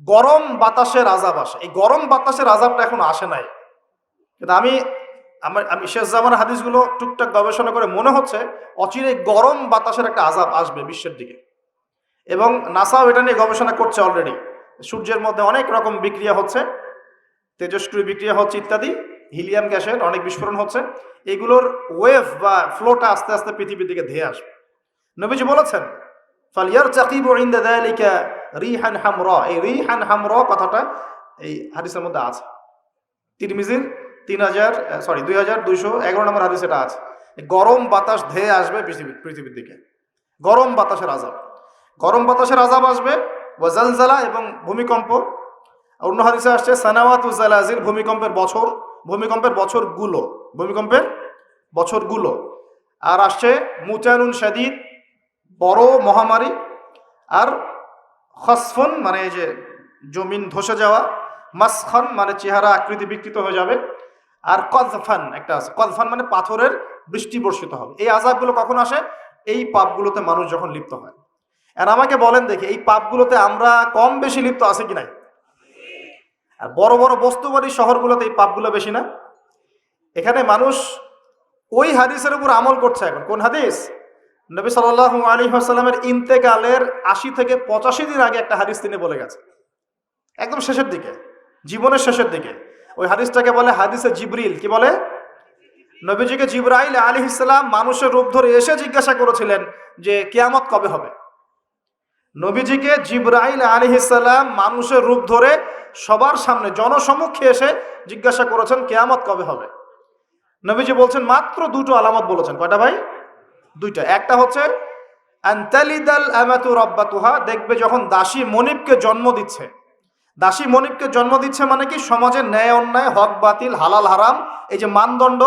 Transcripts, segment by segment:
গরম বাতাসের আযাব আসে। এই গরম বাতাসের আযাবটা এখন আসে নাই, কিন্তু আমি শেষ জামানার হাদিসগুলো টুকটাক গবেষণা করে মনে হচ্ছে অচিরে গরম বাতাসের একটা আযাব আসবে বিশ্বের দিকে। এবং নাসাও এটা নিয়ে গবেষণা করছে অলরেডি। সূর্যের মধ্যে অনেক রকম বিক্রিয়া হচ্ছে, তেজস্ক্রিয় বিক্রিয়া হচ্ছে ইত্যাদি, হিলিয়াম গ্যাসের অনেক বিস্ফোরণ হচ্ছে। এগুলোর ওয়েভ বা ফ্লোটা আস্তে আস্তে পৃথিবীর দিকে ধেয়ে আসবে। নবীজি বলেছেন ফালিয়ারতাকিবু ইনদা যালিকা রিহান হামরা। এই রিহান হামরা কথাটা এই হাদিসের মধ্যে আছে। তিরমিজির 2211 নম্বর হাদিস এটা আছে। গরম বাতাস ধেয়ে আসবে পৃথিবীর দিকে, গরম বাতাসের আযাব। গরম বাতাসের আযাব আসবে, ওয়া জালজালা এবং ভূমিকম্প। অন্য হাদিসে আসছে সানাওয়াতু জালাজিল, ভূমিকম্পের বছরগুলো। আর আসছে মুতানুন শাদীদ, বড় মহামারী। আর খসফুন মানে এই যে জমিন ধসে যাওয়া, মাসখান মানে চেহারা আকৃতি বিকৃত হয়ে যাবে। আর কযফান একটা আছে, কযফান মানে পাথরের বৃষ্টি বর্ষিত হবে। এই আযাবগুলো কখন আসে? এই পাপগুলোতে মানুষ যখন লিপ্ত হয়। আর আমাকে বলেন দেখি, এই পাপগুলোতে আমরা কম বেশি লিপ্ত আছে কি নাই? আর বড় বড় বস্তুবাদী শহরগুলোতে এই পাপগুলো বেশি না? এখানে মানুষ ওই হাদিসের উপর আমল করছে। এখন কোন হাদিস? নবী সাল্লাল্লাহু আলাইহি ওয়াসাল্লামের ইন্তেকালের ৮০ থেকে ৮৫ দিন আগে একটা হাদিস তিনি বলে গেছে, একদম শেষের দিকে, জীবনের শেষের দিকে। ওই হাদিসটাকে বলে হাদিসে জিবরিল। কি বলে? নবীজিকে জিবরাইল আলাইহিস সালাম মানুষের রূপ ধরে এসে জিজ্ঞাসা করেছিলেন যে কিয়ামত কবে হবে। নবীজিকে জিবরাইল আলাইহিস সালাম মানুষের রূপ ধরে সবার সামনে জনসমক্ষে এসে জিজ্ঞাসা করেছেন কিয়ামত কবে হবে। নবীজি বলছেন মাত্র দুটো আলামত বলেছেন। কয়টা ভাই? দুইটা। একটা হচ্ছে আনতালিদাল আমাতু রাব্বাতুহা, দেখবে যখন দাসী মনিবকে জন্ম দিচ্ছে। দাসী মনিবকে জন্ম দিচ্ছে মানে কি? সমাজের ন্যায় অন্যায়, হক বাতিল, হালাল হারাম, এই যে মানদণ্ড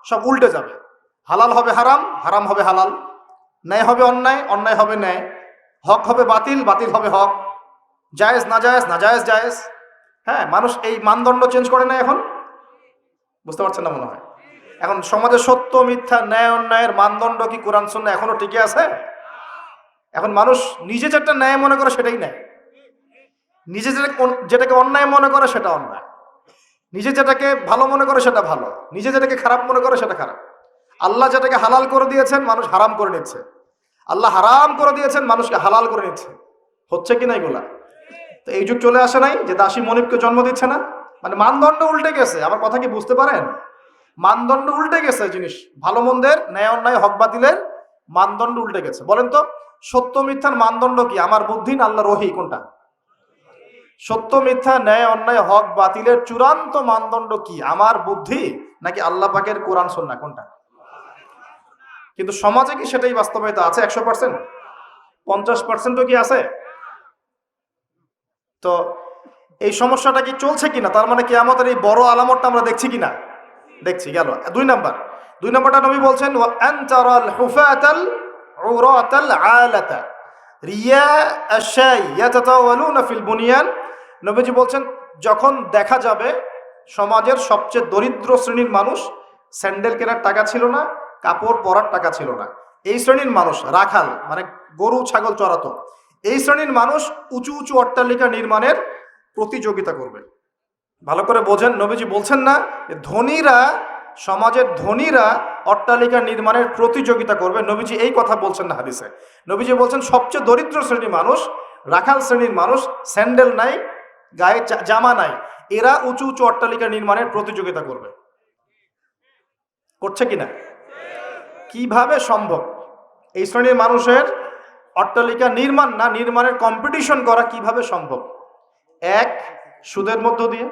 সব উল্টে যাবে। হালাল হবে হারাম, হারাম হবে হালাল, ন্যায় হবে অন্যায়, অন্যায় হবে ন্যায়, হক হবে বাতিল, বাতিল হবে হক, জায়েজ নাজায়েজ, নাজায়েজ জায়েজ। হ্যাঁ, মানুষ এই মানদণ্ড চেঞ্জ করে না এখন। বুঝতে পারছেন না মনে হয়? এখন সমাজে সত্য মিথ্যা, ন্যায় অন্যায়ের মানদণ্ড কি কোরআন সুন্নাহ এখনো টিকে আছে? এখন মানুষ নিজে যেটা ন্যায় মনে করে সেটাই ন্যায়, নিজে যেটাকে অন্যায় মনে করে সেটা অন্যায়, নিজে যেটাকে ভালো মনে করে সেটা ভালো, নিজে যেটাকে খারাপ মনে করে সেটা খারাপ। আল্লাহ যেটাকে হালাল করে দিয়েছেন মানুষ হারাম করে নিচ্ছে, আল্লাহ হারাম করে দিয়েছেন মানুষকে হালাল করে নিচ্ছে। হচ্ছে কি না এগুলা? তো এই যুগ চলে আসে নাই যে দাসী মনিবকে জন্ম দিচ্ছে না? মানে মানদণ্ড উল্টে গেছে। আমার কথা কি বুঝতে পারেন? মানদণ্ড উল্টে গেছে। জিনিস ভালো মন্দের, ন্যায় অন্যায়, হক বাতিলের মানদণ্ড উল্টে গেছে। বলেন তো সত্য মিথ্যার মানদণ্ড কি? আমার বুদ্ধি না আল্লাহর ওহী? কোনটা? সত্য মিথ্যা, ন্যায় অন্যায়, হক বাতিলের চূড়ান্ত মানদণ্ড কি? আমার বুদ্ধি নাকি আল্লাহ পাকের কোরআন সুন্নাহ? কোনটা? কিন্তু সমাজে কি সেটাই বাস্তবায়িত আছে 100%? 50%ও কি আছে? তো এই সমস্যাটা কি চলছে কিনা? তার মানে কি আমাদের এই বড় আলামতটা আমরা দেখছি কিনা? দেখছি। গেল দুই নাম্বারটা। নবী বলছেন ওয়া আনতারাল হুফাতাল উরাতাল আলাতা রিয়া আশাই ইয়াতাতাওয়ালুনা ফিল বুনিয়ান। নবীজি বলছেন যখন দেখা যাবে সমাজের সবচেয়ে দরিদ্র শ্রেণীর মানুষ, স্যান্ডেল কেনার টাকা ছিল না, কাপড় পরার টাকা ছিল না, এই শ্রেণীর মানুষ, রাখাল মানে গরু ছাগল চড়াতো, এই শ্রেণীর মানুষ উঁচু উঁচু অট্টালিকা নির্মাণের প্রতিযোগিতা করবে। ভালো করে বোঝেন, নবীজি বলছেন না ধনীরা, সমাজের ধনীরা অট্টালিকা নির্মাণের প্রতিযোগিতা করবে। নবীজি এই কথা বলছেন না হাদিসে। নবীজি বলছেন সবচেয়ে দরিদ্র শ্রেণীর মানুষ, রাখাল শ্রেণীর মানুষ, স্যান্ডেল নাই, গায়ে জামা নাই, এরা উঁচু উঁচু অট্টালিকা নির্মাণের প্রতিযোগিতা করবে। করছে কিনা? কিভাবে সম্ভব এই শ্রেণীর মানুষের অট্টালিকা নির্মাণ না নির্মাণের কম্পিটিশন করা? কিভাবে সম্ভব? এক, সুদের মধ্য দিয়ে;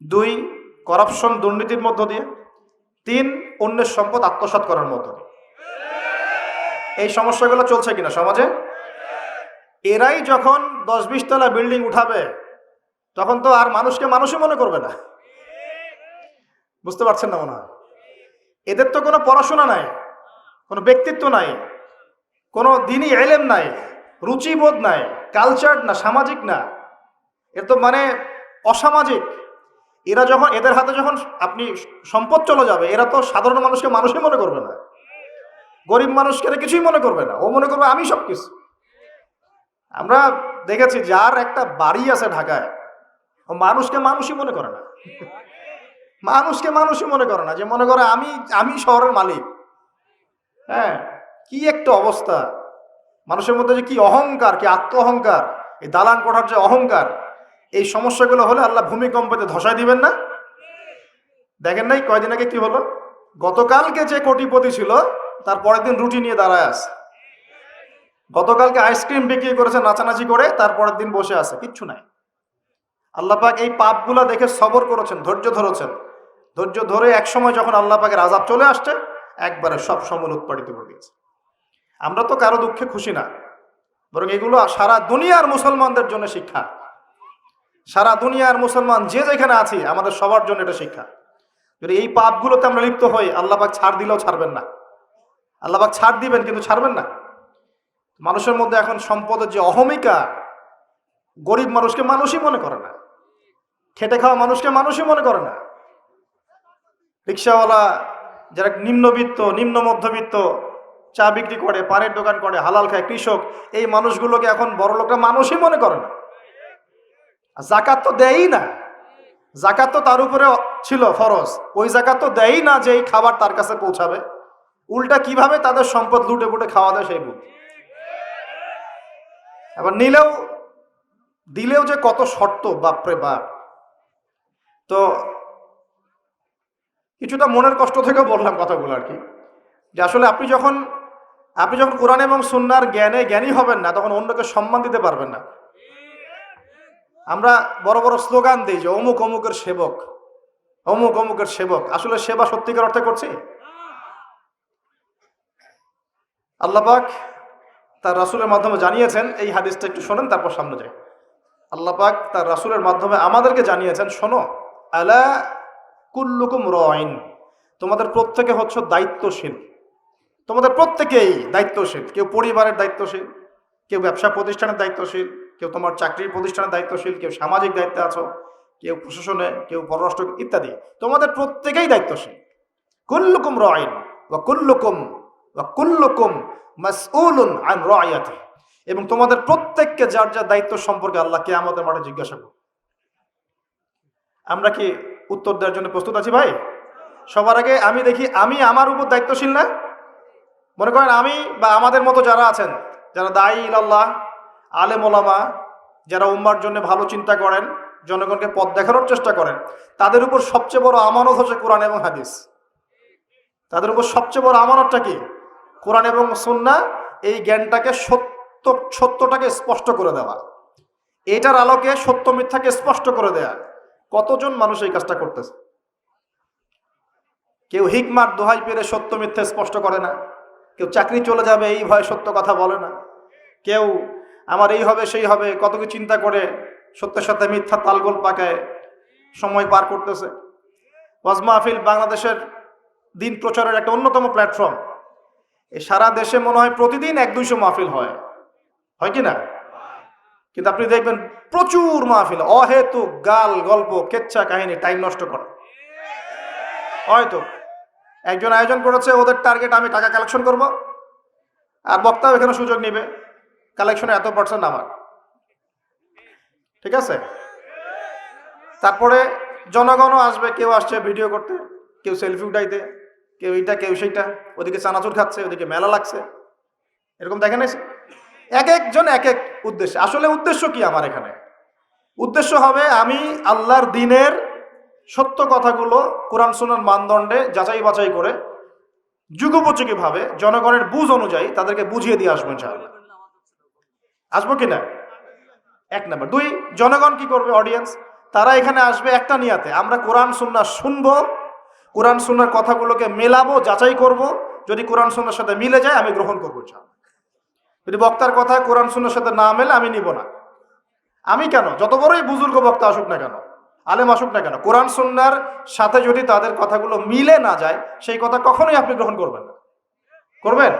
দুই, করাপশন দুর্নীতির মধ্য দিয়ে; তিন, অন্যের সম্পদ আত্মসাৎ করার মধ্য দিয়ে। এই সমস্যাগুলো চলছে কিনা সমাজে? এরাই যখন 10-20 তলা বিল্ডিং উঠাবে তখন তো আর মানুষকে মানুষই মনে করবে না। বুঝতে পারছেন না মনে হয়? এদের তো কোনো পড়াশোনা নাই, কোনো ব্যক্তিত্ব নাই, কোনো দিনই ইলম নাই, রুচিবোধ নাই, কালচার না, সামাজিক না, এর তো মানে অসামাজিক। এরা যখন, এদের হাতে যখন আপনি সম্পদ চলে যাবে, এরা তো সাধারণ মানুষকে মানুষই মনে করবে না, গরিব মানুষকে কিছুই মনে করবে না। ও মনে করবে আমি সব কিছু। আমরা দেখেছি যার একটা বাড়ি আছে ঢাকায়, ও মানুষকে মানুষই মনে করে না। মানুষকে মানুষই মনে করে না, যে মনে করে আমি আমি শহরের মালিক। হ্যাঁ, কি একটা অবস্থা মানুষের মধ্যে, যে কি অহংকার, কি আত্ম অহংকার, এই দালান কোঠার যে অহংকার, এই সমস্যাগুলো হলে আল্লাহ ভূমিকম্পতে ধসায় দিবেন না? দেখেন নাই কয়দিন আগে কি হলো? গতকালকে যে কোটিপতি ছিল তার পরের দিন রুটি নিয়ে দাঁড়ায় আছে। গতকালকে আইসক্রিম বিক্রি করেছে নাচানাচি করে, তারপরের দিন বসে আছে, কিচ্ছু নাই। আল্লাহ পাক এই পাপগুলা দেখে সবর করেছেন, ধৈর্য ধরেছেন। ধৈর্য ধরে এক সময় যখন আল্লাহ পাকের আযাব চলে আসছে, একবারে সব সমল উৎপাদিত করে দিয়েছে। আমরা তো কারো দুঃখে খুশি না, বরং এগুলো সারা দুনিয়ার মুসলমানদের জন্য শিক্ষা। সারা দুনিয়ার মুসলমান যে যেখানে আছি, আমাদের সবার জন্য এটা শিক্ষা। যদি এই পাপগুলোতে আমরা লিপ্ত হই, আল্লাহ পাক ছাড় দিলেও ছাড়বেন না। আল্লাহ পাক ছাড় দিবেন কিন্তু ছাড়বেন না। মানুষের মধ্যে এখন সম্পদের যে অহমিকা, গরিব মানুষকে মানুষই মনে করে না, খেটে খাওয়া মানুষকে মানুষই মনে করে না। রিক্সাওয়ালা, যারা নিম্নবিত্ত, নিম্ন মধ্যবিত্ত, চা বিক্রি করে, পানের দোকান করে, হালাল খায়, কৃষক, এই মানুষগুলোকে এখন বড় লোকরা মানুষই মনে করে না। জাকাত তো দেয়ই না, জাকাত তো তার উপরে ছিল ফরজ, ওই জাকাত তো দেয়ই না যে এই খাবার তার কাছে পৌঁছাবে। উল্টা কিভাবে তাদের সম্পদ লুটে পুটে খাওয়া দেয় সেই বুঝ। আবার দিলেও যে কত শর্ত, বাপরে বাপ। তো কিছুটা মনের কষ্ট থেকে বললাম কথাগুলো আর কি, যে আসলে আপনি যখন কোরআন এবং সুন্নাহর জ্ঞানী হবেন না, তখন অন্যকে সম্মান দিতে পারবেন না। আমরা বড় বড় স্লোগান দিই যে অমুক অমুকের সেবক, অমুক অমুকের সেবক। আসলে সেবা সত্যিকার অর্থে করছি? আল্লাহ পাক তার রাসূলের মাধ্যমে জানিয়েছেন, এই হাদিসটা একটু শোনেন তারপর সামনে যাই। আল্লাহ পাক তার রাসূলের মাধ্যমে আমাদেরকে জানিয়েছেন, শোনো, আলা কুল্লুকুম রাইন, তোমাদের প্রত্যেকে হচ্ছে দায়িত্বশীল। তোমাদের প্রত্যেকেই দায়িত্বশীল। কেউ পরিবারের দায়িত্বশীল, কেউ ব্যবসা প্রতিষ্ঠানের দায়িত্বশীল, কেউ তোমার চাকরির প্রতিষ্ঠানের দায়িত্বশীল, কেউ সামাজিক দায়িত্বে আছো, কেউ প্রশাসনে, কেউ পররাষ্ট্র ইত্যাদি। তোমাদের প্রত্যেকেই দায়িত্বশীল। কুল্লুকুম রাইন ওয়া কুল্লুকুম মাসউলুন আন রাইয়াতি, এবং তোমাদের প্রত্যেককে যার যার দায়িত্ব সম্পর্কে আল্লাহ কিয়ামতের মাঠে জিজ্ঞাসা করবে। আমরা কি উত্তর দেওয়ার জন্য প্রস্তুত আছি ভাই? সবার আগে আমি দেখি, আমি আমার উপর দায়িত্বশীল না? মনে করেন আমি বা আমাদের মতো যারা আছেন, যারা দায়ী ইলাল্লাহ, আলেম ওলামা, যারা উম্মার জন্য ভালো চিন্তা করেন, জনগণকে পথ দেখানোর চেষ্টা করেন, তাদের উপর সবচেয়ে বড় আমানত হচ্ছে কোরআন এবং হাদিস। তাদের উপর সবচেয়ে বড় আমানতটা কি? কোরআন এবং সুন্নাহ। এই জ্ঞানটাকে সত্যটাকে স্পষ্ট করে দেওয়া, এটার আলোকে সত্য মিথ্যাকে স্পষ্ট করে দেয়া। কতজন মানুষ এই কাজটা করতেছে? কেউ হিকমার দোহাই পেরে সত্য মিথ্যা স্পষ্ট করে না, কেউ চাকরি চলে যাবে এই ভয়ে সত্য কথা বলে না, কেউ আমার এই হবে সেই হবে কত কিছু চিন্তা করে সত্যের সাথে মিথ্যা তালগোল পাকায় সময় পার করতেছে। ওয়াজ মাহফিল বাংলাদেশের দিন প্রচারের একটা অন্যতম প্ল্যাটফর্ম। এই সারা দেশে মনে হয় প্রতিদিন 100-200 মাহফিল হয় কি না? কিন্তু আপনি দেখবেন প্রচুর মাহফিল, অহেতুক গাল গল্প, কেচ্ছা কাহিনী, টাইম নষ্ট করে। হয়তো একজন আয়োজন করেছে, ওদের টার্গেট আমি টাকা কালেকশন করব, আর বক্তাও এখানে সুযোগ নিবে, কালেকশনে এত % আমার, ঠিক আছে? তারপরে জনগণও আসবে, কেউ আসছে ভিডিও করতে, কেউ সেলফি উঠাইতে, কেউ এইটা কেউ সেইটা, ওদিকে চানাচুর খাচ্ছে, ওদিকে মেলা লাগছে, এরকম দেখেন। এক একজন এক এক উদ্দেশ্য। আসলে উদ্দেশ্য কি আমার এখানে? উদ্দেশ্য হবে আমি আল্লাহর দ্বীনের সত্য কথাগুলো কোরআন সুন্নাহর মানদণ্ডে যাচাই বাছাই করে যুগোপযোগী ভাবে জনগণের বুঝ অনুযায়ী তাদেরকে বুঝিয়ে দিয়ে আসবো ইনশাআল্লাহ। আসবো কিনা? 1 নাম্বার। 2, জনগণ কি করবে? অডিয়েন্স, তারা এখানে আসবে একটা নিয়াতে, আমরা কোরআন সুন্নাহ শুনবো, কোরআন সুন্নাহর কথাগুলোকে মেলাবো, যাচাই করব, যদি কোরআন সুন্নাহর সাথে মিলে যায় আমি গ্রহণ করবো ইনশাআল্লাহ। যদি বক্তার কথা কোরআন সুন্নাহর সাথে না মেলে আমি নিব না। আমি কেন, যত বড়ই বুজুর্গ বক্তা আসুক না কেন, আলেম আসুক না কেন, কোরআন সুন্নাহর সাথে যদি তাদের কথাগুলো মিলে না যায়, সেই কথা কখনোই আপনি গ্রহণ করবেন না। করবেন?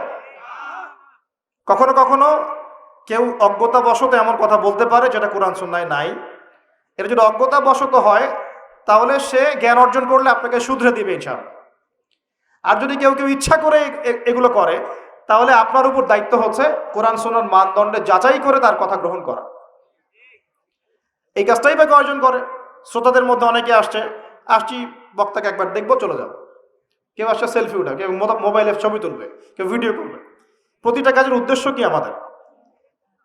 কখনো কখনো কেউ অজ্ঞতাবশত এমন কথা বলতে পারে যেটা কোরআন সুন্নাহয় নাই। এটা যদি অজ্ঞতাবশত হয়, তাহলে সে জ্ঞান অর্জন করলে আপনাকে শুধরে দিবে ইনশাআল্লাহ। আর যদি কেউ ইচ্ছা করে এগুলো করে, তাহলে আপনার উপর দায়িত্ব হচ্ছে কোরআন সুন্নাহর মানদণ্ডে যাচাই করে তার কথা গ্রহণ করা। এই কাজটাই বা কয়জন করে? শ্রোতাদের মধ্যে অনেকে আসছি বক্তাকে একবার দেখবো চলে যাবো, কেউ আসছে সেলফি উঠা, কেউ মোবাইলে ছবি তুলবে, কেউ ভিডিও করবে। প্রতিটা কাজের উদ্দেশ্য কি?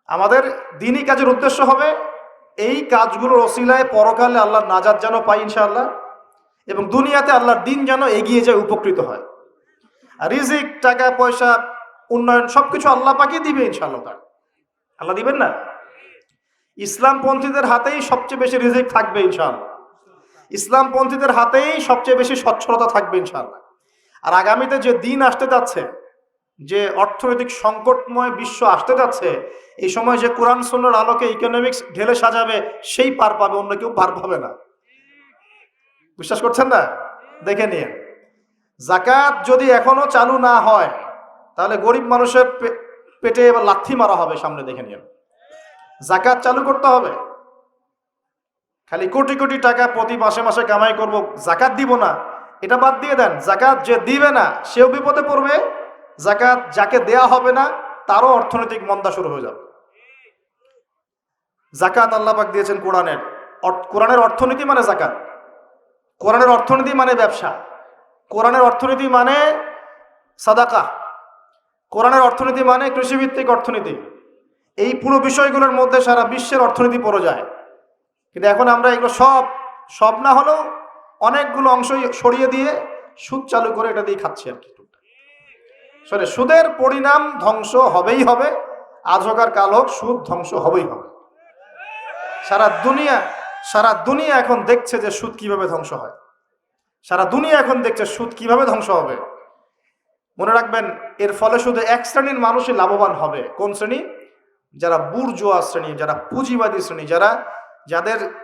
আমাদের দিনই কাজের উদ্দেশ্য হবে এই কাজগুলোর ওসিলায় পরকালে আল্লাহর নাজাত যেন পাই ইনশাআল্লাহ, এবং দুনিয়াতে আল্লাহর দিন যেন এগিয়ে যায়, উপকৃত হয়। আর রিজিক, টাকা পয়সা, উন্নয়ন সবকিছু আল্লাহ পাকই দিবে ইনশাআল্লাহ। আল্লাহ দিবেন না? ইসলামপন্থীদের হাতেই সবচেয়ে বেশি রিজিক থাকবে ইনশাআল্লাহ। ইসলামপন্থীদের হাতেই সবচেয়ে বেশি সচ্ছলতা থাকবে ইনশাআল্লাহ। আর আগামীতে যে দিন আসতে যাচ্ছে, যে অর্থনৈতিক সংকটময় বিশ্ব আসতে যাচ্ছে, এই সময় যে কোরআন সুন্নাহর আলোকে ইকোনমিক্স ঢেলে সাজাবে, সেই পার পাবে, অন্য কেউ পার পাবে না। বিশ্বাস করছেন না? দেখে নিয়ে যাকাত যদি এখনো চালু না হয়, তাহলে গরিব মানুষের পেটে এবার লাথি মারা হবে সামনে। দেখে নিয়ে যাকাত চালু করতে হবে। খালি কোটি কোটি টাকা প্রতি মাসে মাসে কামাই করব, যাকাত দিব না, এটা বাদ দিয়ে দেন। যাকাত যে দিবে না সেও বিপদে পড়বে, যাকাত যাকে দেয়া হবে না তারও অর্থনৈতিক মন্দা শুরু হয়ে যাবে। যাকাত আল্লাহ পাক দিয়েছেন কোরআনের অর্থনীতি মানে যাকাত, কোরআনের অর্থনীতি মানে ব্যবসা, কোরআনের অর্থনীতি মানে সাদাকা, কোরআনের অর্থনীতি মানে কৃষিভিত্তিক অর্থনীতি। এই পুরো বিষয়গুলোর মধ্যে সারা বিশ্বের অর্থনীতি পড়ে যায়। কিন্তু এখন আমরা এগুলো সব না হলেও অনেকগুলো অংশ সরিয়ে দিয়ে সুদ চালু করে এটা দিয়ে খাচ্ছি আর কি। সুদের পরিণাম ধ্বংস হবেই হবে, আজ হোক আর কাল হোক, সুদ ধ্বংস হবেই হবে। সারা দুনিয়া এখন দেখছে যে সুদ কিভাবে ধ্বংস হয়। সারা দুনিয়া এখন দেখছে সুদ কিভাবে ধ্বংস হবে। মনে রাখবেন, এর ফলে শুধু এক শ্রেণীর মানুষই লাভবান হবে। কোন শ্রেণী? যারা বুর্জোয়া শ্রেণী, যারা পুঁজিবাদী শ্রেণী,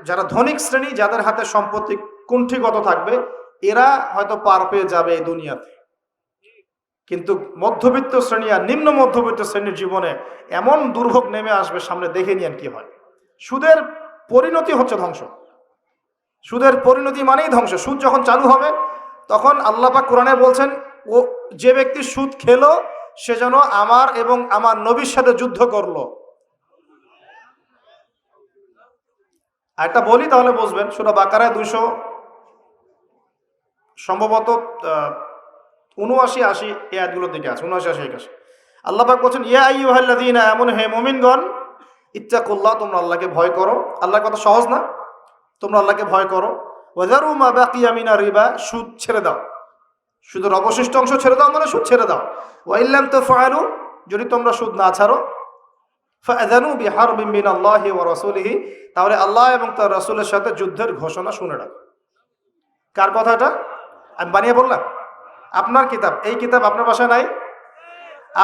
যারা ধনিক শ্রেণী, যাদের হাতে সম্পত্তি কুণ্ঠিগত থাকবে, এরা হয়তো পার পেয়ে যাবে এই দুনিয়াতে। কিন্তু মধ্যবিত্ত শ্রেণী আর নিম্ন মধ্যবিত্ত শ্রেণীর জীবনে এমন দুর্ভোগ নেমে আসবে সামনে, দেখে নিয়েন কি হয়। সুদের পরিণতি হচ্ছে ধ্বংস। সুদের পরিণতি মানেই ধ্বংস। সুদ যখন চালু হবে তখন আল্লাহ পাক কোরআনে বলছেন, ও যে ব্যক্তি সুদ খেলো সে যেন আমার এবং আমার নবীর সাথে যুদ্ধ করলো। একটা বলি তাহলে বুঝবেন। সূরা বাকারায় 200 সম্ভবত 79-80 এই আয়াতগুলোর দিকে আছে, 79-81। আল্লাহ পাক বলছেন, ইয়া আইয়ুহাল্লাযীনা আমানু, হে মুমিনগণ, ইত্তাকুল্লাহ, তোমরা আল্লাহকে ভয় করো। আল্লাহর কথা সহজ না? তোমরা আল্লাহকে ভয় করো। ওয়াযারু মা বাকিয়া মিনার রিবা, সুদ ছেড়ে দাও। সুদের অবশিষ্ট অংশ ছেড়ে দাও মানে সুদ ছেড়ে দাও। ওয়া ইল্লাম তাফআলু, যদি তোমরা সুদ না ছাড়ো, ফাআযানু বিহারবিন মিনাল্লাহি ওয়া রাসূলিহি, তাহলে আল্লাহ এবং তার রাসূলের সাথে যুদ্ধের ঘোষণা শুনে রাখো। কার কথাটা? আমি বানিয়ে বললাম? আপনার কিতাব। এই কিতাব আপনার বাসায় নাই?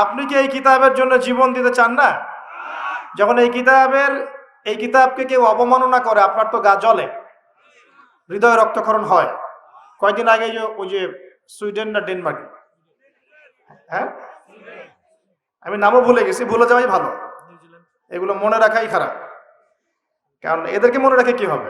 আপনি কি এই কিতাবের জন্য জীবন দিতে চান না? যখন এই কিতাবকে কেউ অবমাননা করে, আপনার তো গা জ্বলে, হৃদয় রক্তক্ষরণ হয়। কয়দিন আগে ওই যে সুইডেন না ডেনমার্ক, হ্যাঁ, আমি নামও ভুলে গেছি, ভুলে যাওয়াই ভালো। এগুলো মনে রাখাই খারাপ, কারণ এদেরকে মনে রাখে কি হবে?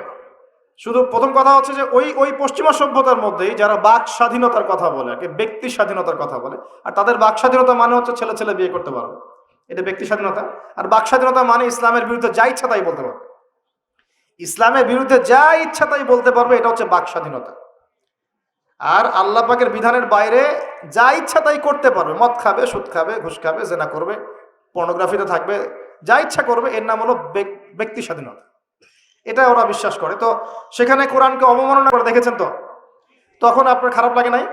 শুধু প্রথম কথা হচ্ছে যে ওই পশ্চিমা সভ্যতার মধ্যেই যারা বাক স্বাধীনতার কথা বলে, ব্যক্তি স্বাধীনতার কথা বলে, আর তাদের বাক স্বাধীনতা মানে হচ্ছে ছেলে ছেলে বিয়ে করতে পারবে, এটা ব্যক্তি স্বাধীনতা। আর বাক স্বাধীনতা মানে ইসলামের বিরুদ্ধে যা ইচ্ছা তাই বলতে পারবে, ইসলামের বিরুদ্ধে যা ইচ্ছা তাই বলতে পারবে, এটা হচ্ছে বাক স্বাধীনতা। আর আল্লাহ পাকের বিধানের বাইরে যা ইচ্ছা তাই করতে পারবে, মদ খাবে, সুদ খাবে, ঘুষ খাবে, জেনা করবে, পর্নোগ্রাফিতে থাকবে, যা ইচ্ছা করবে, এর নাম হলো ব্যক্তি স্বাধীনতা। এটা ওরা বিশ্বাস করে। তো সেখানে কোরআনকে অবমাননা করে দেখেছেন, তো তখন আপনার খারাপ লাগে নাই?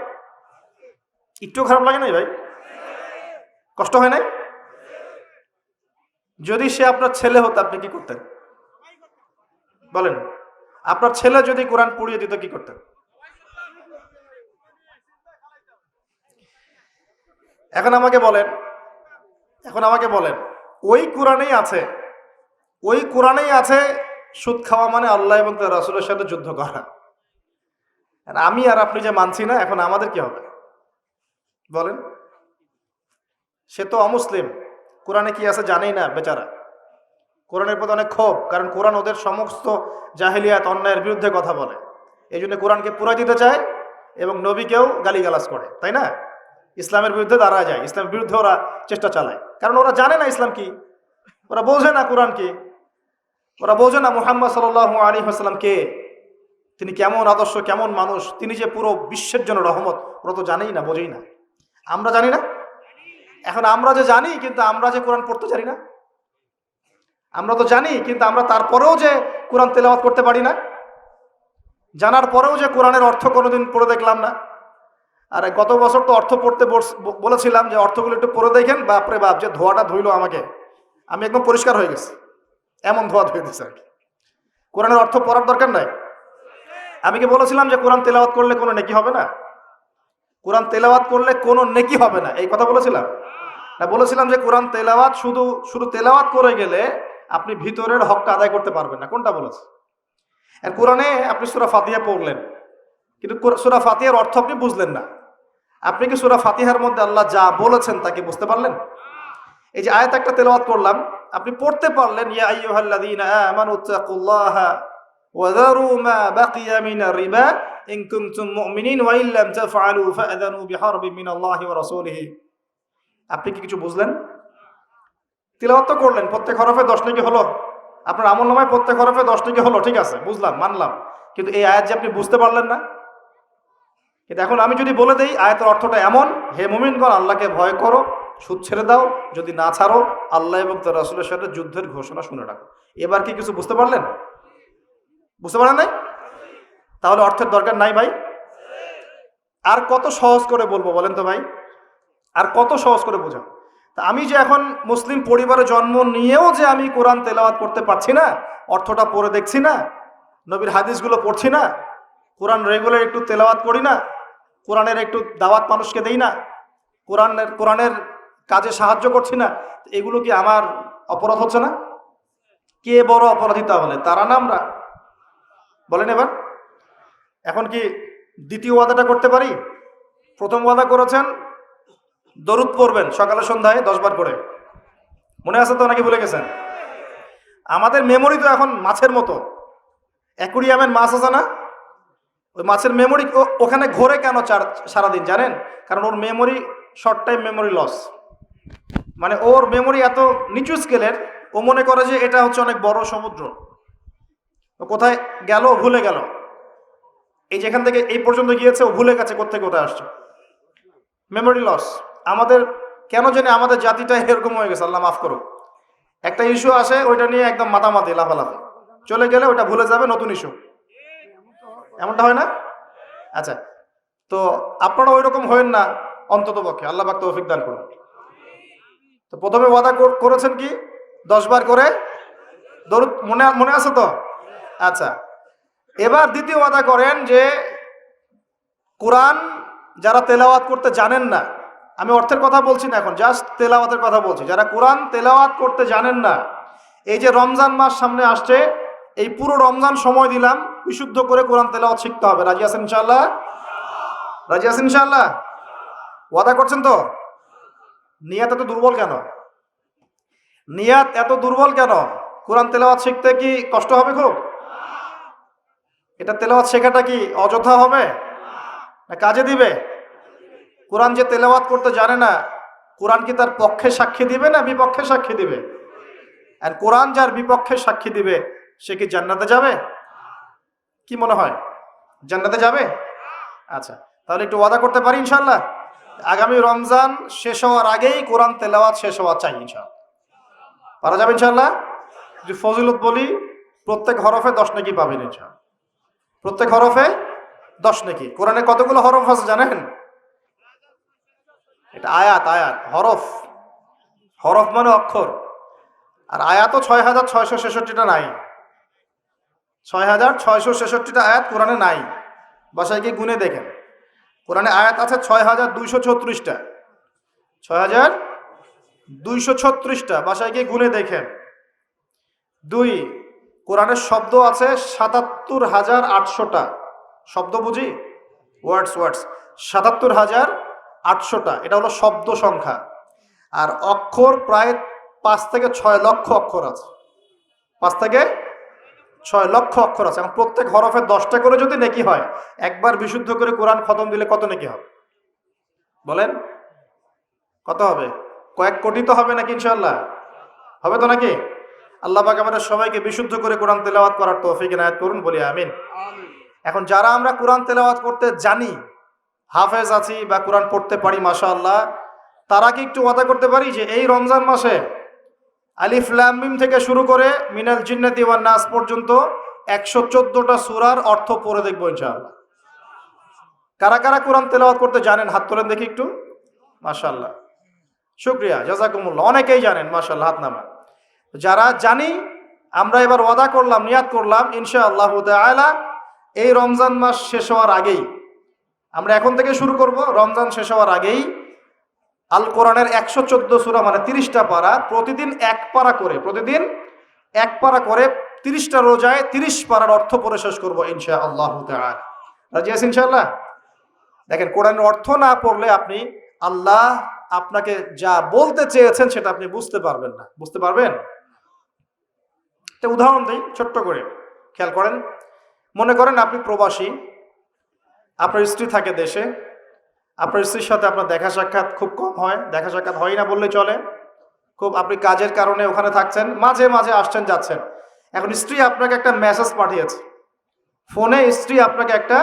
একটু খারাপ লাগে নাই ভাই? কষ্ট হয় নাই? যদি সে আপনার ছেলে হতো আপনি কি করতেন বলেন? আপনার ছেলে যদি কোরআন পড়িয়ে দিত কি করতেন? এখন আমাকে বলেন, ওই কোরআনেই আছে সুদ খাওয়া মানে আল্লাহ এবং তার রাসূলের সাথে যুদ্ধ করা। আমি আর আপনি যে মানছি না, এখন আমাদের কি হবে বলেন? সে তো অমুসলিম, কোরআনে কি আছে জানেই না বেচারা। কোরআনের প্রতি অনেক ক্ষোভ, কারণ কোরআন ওদের সমস্ত জাহেলিয়াত, অন্যায়ের বিরুদ্ধে কথা বলে। এই জন্য কোরআনকে পুরাই দিতে চায় এবং নবীকেও গালিগালাজ করে, তাই না? ইসলামের বিরুদ্ধে দাঁড়ায় যায়, ইসলামের বিরুদ্ধে ওরা চেষ্টা চালায়, কারণ ওরা জানে না ইসলাম কি, ওরা বোঝে না কোরআন কি, ওরা বোঝে না মুহাম্মদ সাল্লাল্লাহু আলাইহি ওয়াসাল্লাম কে, তিনি কেমন আদর্শ, কেমন মানুষ, তিনি যে পুরো বিশ্বের জন্য রহমত, ওরা তো জানেই না, বোঝেই না। আমরা জানি না? এখন আমরা যে জানি, কিন্তু আমরা যে কোরআন পড়তে জানি না। আমরা তো জানি, কিন্তু আমরা তারপরেও যে কোরআন তেলাওয়াত করতে পারি না, জানার পরেও যে কোরআনের অর্থ কোনোদিন পড়ে দেখলাম না। আর গত বছর তো অর্থ পড়তে বলেছিলাম যে অর্থগুলো একটু পড়ে দেখেন, বাপরে বাপ, যে ধোয়াটা ধুইলো আমাকে, আমি একদম পরিষ্কার হয়ে গেছি, এমন ধোয়া ধুয়ে দিচ্ছে আর কি। কোরআনের অর্থ পড়ার দরকার নাই। আমি কি বলেছিলাম যে কোরআন তেলাওয়াত করলে কোনো নেকি হবে না? কোরআন তেলাওয়াত করলে কোনো নেকি হবে না, এই কথা বলেছিলাম না? বলেছিলাম যে কোরআন তেলাওয়াত শুধু তেলাওয়াত করে গেলে আপনি ভিতরের হকটা আদায় করতে পারবেন না। কোনটা বলেছে? আর কোরআনে আপনি সূরা ফাতিহা পড়লেন, কিন্তু সূরা ফাতিহার অর্থ আপনি বুঝলেন না। আপনি কি সূরা ফাতিহার মধ্যে আল্লাহ যা বলেছেন তাকে বুঝতে পারলেন? এই যে আয়াত একটা তেলাওয়াত করলাম, আপনি পড়তে পারলেন, ইয়া আইয়ুহাল্লাযীনা আমানু তাকুল্লাহা ওয়া যারু মা বাকিয়া মিনার রিবা ইন কুনতুম মুমিনিন ওয়া ইল্লাম তাফআলু ফাআযানু বিহারবিন মিনাল্লাহি ওয়া রাসূলিহি। আপনি কি কিছু বুঝলেন? তিলাওয়াত তো করলেন, প্রত্যেক হরফে 10 নেকি হলো, আপনার আমলনামায় প্রত্যেক হরফে 10 নেকি হলো, ঠিক আছে, বুঝলাম, মানলাম, কিন্তু এই আয়াত যে আপনি বুঝতে পারলেন না। কিন্তু এখন আমি যদি বলে দেই আয়াতের অর্থটা এমন, হে মুমিনগণ, আল্লাহকে ভয় করো, সুদ ছেড়ে দাও, যদি না ছাড়ো আল্লাহ এবং তার রাসূলের সাথে যুদ্ধের ঘোষণা শুনে রাখো, এবার কি কিছু বুঝতে পারলেন? বুঝতে পারেন নাই? তাহলে অর্থের দরকার নাই ভাই। আর কত সহজ করে বলবো বলেন তো ভাই, আর কত সহজ করে বোঝাবো? তা আমি যে এখন মুসলিম পরিবারে জন্ম নিয়েও যে আমি কোরআন তেলাওয়াত করতে পারছি না, অর্থটা পড়ে দেখছি না, নবীর হাদিসগুলো পড়ছি না, কোরআন রেগুলার একটু তেলাওয়াত করি না, কোরআনের একটু দাওয়াত মানুষকে দেই না, কোরআনের কাজে সাহায্য করছি না, এগুলো কি আমার অপরাধ হচ্ছে না? কে বড় অপরাধী তাহলে, তারা না আমরা? বলেন এবার। এখন কি দ্বিতীয় ওয়াদাটা করতে পারি? প্রথম ওয়াদা করেছেন দরুদ পড়বেন সকালে সন্ধ্যায় 10 বার করে, মনে আছে তো নাকি ভুলে গেছেন? আমাদের মেমোরি তো এখন মাছের মতো, অ্যাকুরিয়ামের মাছ আছে না, ওই মাছের মেমোরি ওখানে ঘোরে কেন সারাদিন জানেন? কারণ ওর memory short time memory loss, মানে ওর মেমোরি এত নিচু স্কেলের, ও মনে করে যে এটা হচ্ছে অনেক বড় সমুদ্র, ও কোথায় গেল ভুলে গেল, এই যেখান থেকে এই পর্যন্ত গিয়েছে ও ভুলে গেছে কোথায় কোথায় আসছে, মেমোরি লস। আমাদের কেন জানি আমাদের জাতিটা এরকম হয়ে গেছে, আল্লাহ মাফ করুক। একটা ইস্যু আসে, ওইটা নিয়ে একদম মাতামাতি লাফালাফি, চলে গেলে ওইটা ভুলে যাবে, নতুন ইস্যু, এমনটা হয় না? আচ্ছা, তো আপনারা ওই রকম হয়েন না অন্তত পক্ষে, আল্লাহ পাক তৌফিক দান করুন। তো প্রথমে ওয়াদা করেছেন কি 10 বার করে দরুদ, মনে আছে তো? আচ্ছা, এবার দ্বিতীয় ওয়াদা করেন যে কোরআন যারা তেলাওয়াত করতে জানেন না, আমি অর্থের কথা বলছি না এখন, জাস্ট তেলাওয়াতের কথা বলছি, যারা কোরআন তেলাওয়াত করতে জানেন না, এই যে রমজান মাস সামনে আসছে, এই পুরো রমজান সময় দিলাম বিশুদ্ধ করে কোরআন তেলাওয়াত শিখতে হবে। রাজি আছেন ইনশাআল্লাহ? রাজি আছেন ইনশাআল্লাহ? ওয়াদা করছেন তো? নিয়াত এত দুর্বল কেন? নিয়াত এত দুর্বল কেন? কোরআন তেলাওয়াত শিখতে কি কষ্ট হবে খুব? এটা তেলাওয়াত শেখাটা কি অযথা হবে না কাজে দিবে? কোরআন যে তেলাওয়াত করতে জানে না, কোরআন কি তার পক্ষে সাক্ষী দিবে না বিপক্ষে সাক্ষী দিবে? আর কোরআন যার বিপক্ষে সাক্ষী দিবে সে কি জান্নাতে যাবে? কি মনে হয়, জান্নাতে যাবে? আচ্ছা, তাহলে একটু ওয়াদা করতে পারি ইনশাআল্লাহ, আগামী রমজান শেষ হওয়ার আগেই কোরআন তেলাওয়াত শেষ হওয়া চাই ইনশাআল্লাহ। পারা যাবে ইনশাআল্লাহ? যদি ফজিলত বলি, প্রত্যেক হরফে 10 নেকি পাবেন ইনশাআল্লাহ, প্রত্যেক হরফে 10 নেকি। কোরআনে কতগুলো হরফ আছে জানেন? এটা আয়াত, হরফ, হরফ মানে অক্ষর, আর আয়াতও 6666টা নাই, 6666টা আয়াত কোরআনে নাই, বাসায় গিয়ে গুনে দেখেন। কোরআনে আয়াত আছে 6236টা, 6236টা, বাসায় গিয়ে গুনে দেখেন। 2, কোরআনের শব্দ আছে 77,800টা, শব্দ বুঝি, ওয়ার্ডস 77,800টা, এটা হলো শব্দ সংখ্যা। আর অক্ষর প্রায় 5 থেকে 6 লক্ষ অক্ষর আছে, 5 থেকে 6 লক্ষ অক্ষর আছে। এখন প্রত্যেক হরফে 10টা করে যদি নেকি হয়, একবার বিশুদ্ধ করে কোরআন খতম দিলে কত নেকি হবে বলেন? কত হবে? কয়েক কোটি তো হবে নাকি ইনশাআল্লাহ? হবে তো নাকি? আল্লাহ পাক আমাদের সবাইকে বিশুদ্ধ করে কোরআন তেলাওয়াত করার তৌফিক ইনায়াত করুন, বলি আমিন। এখন যারা আমরা কোরআন তেলাওয়াত করতে জানি, হাফেজ আছি বা কোরআন পড়তে পারি মাশাআল্লাহ, তারা কি একটু ওয়াদা করতে পারি যে এই রমজান মাসে আলিফ লাম মিম থেকে শুরু করে মিনাল জিন্নাতি ওয়ান নাস পর্যন্ত 114টা সূরার অর্থ পড়ে দেখবো ইনশাআল্লাহ? কারা কারা কোরআন তেলাওয়াত করতে জানেন হাত তোলেন দেখি একটু। মাশাআল্লাহ, শুকরিয়া, জাযাকুমুল্লাহ। অনেকেই জানেন মাশাআল্লাহ, হাত নামান। যারা জানি আমরা এবার ওয়াদা করলাম, নিয়াত করলাম ইনশাআল্লাহু তাআলা এই রমজান মাস শেষ হওয়ার আগেই, আমরা এখন থেকে শুরু করব, রমজান শেষ হওয়ার আগেই আল কোরআনের 114 সূরা মানে 30টা পারা, প্রতিদিন এক পারা করে, প্রতিদিন এক পারা করে 30টা রোজায় 30 পারার অর্থ পড়ে শেষ করবো ইনশাআল্লাহু তাআলা। রাজি আছেন ইনশাআল্লাহ? দেখেন, কোরআনের অর্থ না পড়লে আপনি আল্লাহ আপনাকে যা বলতে চেয়েছেন সেটা আপনি বুঝতে পারবেন না। বুঝতে পারবেন? একটা উদাহরণ দিই ছোট্ট করে, খেয়াল করেন। মনে করেন আপনি প্রবাসী, আপনার স্ত্রী থাকে দেশে, আপনার স্ত্রীর সাথে আপনার দেখা সাক্ষাৎ খুব কম হয়, দেখা সাক্ষাৎ হয় না বললে চলে। খুব আপনি কাজের কারণে ওখানে থাকছেন, মাঝে মাঝে আসছেন যাচ্ছেন। এখন স্ত্রী আপনাকে একটা মেসেজ পাঠিয়েছে, ফোনে স্ত্রী আপনাকে একটা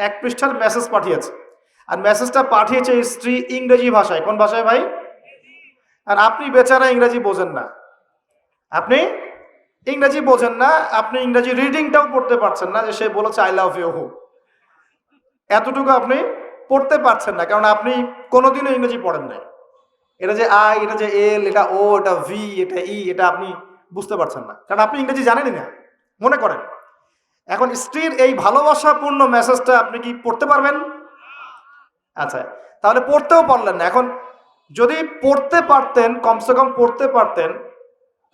1 পৃষ্ঠার মেসেজ পাঠিয়েছে, আর মেসেজটা পাঠিয়েছে স্ত্রী ইংরেজি ভাষায়। কোন ভাষায় ভাই? আর আপনি বেচারা ইংরেজি বোঝেন না, আপনি ইংরেজি বোঝেন না, আপনি ইংরেজি রিডিংটাও পড়তে পারছেন না যে সে বলেছে আই লাভ ইউ, এতটুকু আপনি পড়তে পারছেন না, কারণ আপনি কোনোদিনও ইংরেজি পড়েন নাই। এটা যে আই, এটা যে এল, এটা ও, এটা ভি, এটা ই, এটা আপনি বুঝতে পারছেন না, কারণ আপনি ইংরেজি জানেনই না। মনে করেন এখন স্ত্রীর এই ভালোবাসাপূর্ণ মেসেজটা আপনি কি পড়তে পারবেন? আচ্ছা, তাহলে পড়তেও পারলেন না। এখন যদি পড়তে পারতেন, কমসে কম পড়তে পারতেন,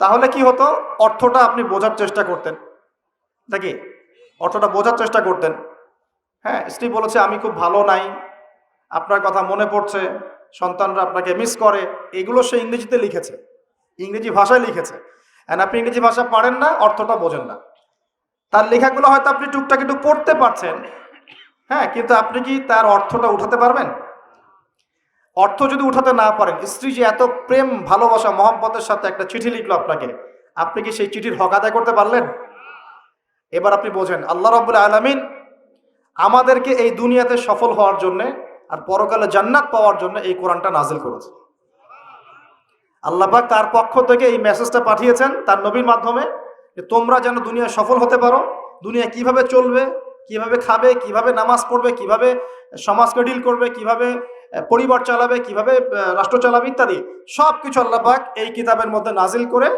তাহলে কি হতো? অর্থটা আপনি বোঝার চেষ্টা করতেন নাকি? অর্থটা বোঝার চেষ্টা করতেন। হ্যাঁ, স্ত্রী বলেছে আমি খুব ভালো নাই, আপনার কথা মনে পড়ছে, সন্তানরা আপনাকে মিস করে, এগুলো সে ইংরেজিতে লিখেছে, ইংরেজি ভাষায় লিখেছে। আর আপনি ইংরেজি ভাষা পারেন না, অর্থটা বোঝেন না। তার লেখাগুলো হয়তো আপনি টুকটাক একটু পড়তে পারছেন, হ্যাঁ, কিন্তু আপনি কি তার অর্থটা উঠাতে পারবেন? অর্থ যদি উঠাতে না পারেন, স্ত্রী যে এত প্রেম ভালোবাসা মহব্বতের সাথে একটা চিঠি লিখলো আপনাকে, আপনি কি সেই চিঠির হক আদায় করতে পারলেন? এবার আপনি বোঝেন আল্লাহ রাব্বুল আলামিন আমাদেরকে এই দুনিয়াতে সফল হওয়ার জন্য আর পরকালে জান্নাত পাওয়ার জন্য এই কোরআনটা নাজিল করেছে। আল্লাহ পাক তার পক্ষ থেকে এই মেসেজটা পাঠিয়েছেন তার নবীর মাধ্যমে, যে তোমরা যেন দুনিয়া সফল হতে পারো, দুনিয়া কিভাবে চলবে, কিভাবে খাবে, কিভাবে নামাজ পড়বে, কিভাবে সমাজকে ডিল করবে, কিভাবে পরিবার চালাবে, কিভাবে রাষ্ট্র চালাবে ইত্যাদি সব কিছু আল্লাহ পাক এই কিতাবের মধ্যে নাজিল করে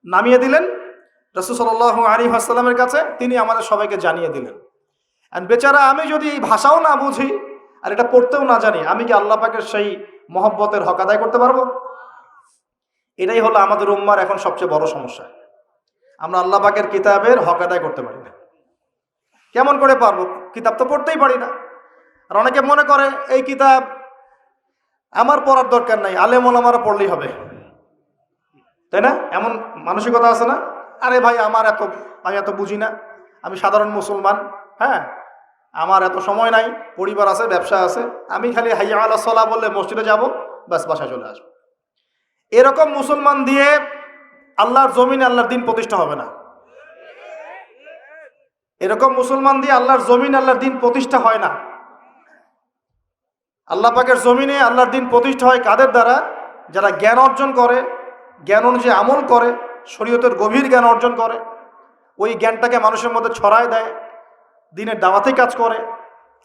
নামিয়ে দিলেন রাসূল সাল্লাল্লাহু আলাইহি ওয়াসাল্লামের কাছে, তিনি আমাদের সবাইকে জানিয়ে দিলেন। আর বেচারা আমি যদি এই ভাষাও না বুঝি আর এটা পড়তেও না জানি, আমি কি আল্লাহ পাকের সেই মহব্বতের হক আদায় করতে পারবো? এটাই হলো আমাদের উম্মার এখন সবচেয়ে বড় সমস্যা। আমরা আল্লাহ পাকের কিতাবের হক আদায় করতে পারি না। কেমন করে পারবো? কিতাব তো পড়তেই পারি না। আর অনেকে মনে করে এই কিতাব আমার পড়ার দরকার নাই, আলেম ওলামারা পড়লেই হবে, তাই না? এমন মানসিকতা আছে না? আরে ভাই আমি এত বুঝি না, আমি সাধারণ মুসলমান, হ্যাঁ, আমার এত সময় নাই, পরিবার আছে, ব্যবসা আছে, আমি খালি হাইয়া আলাস সালাহ বললে মসজিদে যাব, ব্যাস বাসায় চলে আসবো। এরকম মুসলমান দিয়ে আল্লাহর জমিনে আল্লাহর দিন প্রতিষ্ঠা হবে না। এরকম মুসলমান দিয়ে আল্লাহর জমিনে আল্লাহর দিন প্রতিষ্ঠা হয় না। আল্লাহ পাকের জমিনে আল্লাহর দিন প্রতিষ্ঠা হয় কাদের দ্বারা? যারা জ্ঞান অর্জন করে, জ্ঞান অনুযায়ী আমল করে, শরীয়তের গভীর জ্ঞান অর্জন করে, ওই জ্ঞানটাকে মানুষের মধ্যে ছড়ায় দেয়, দিনের দাওয়াতে কাজ করে,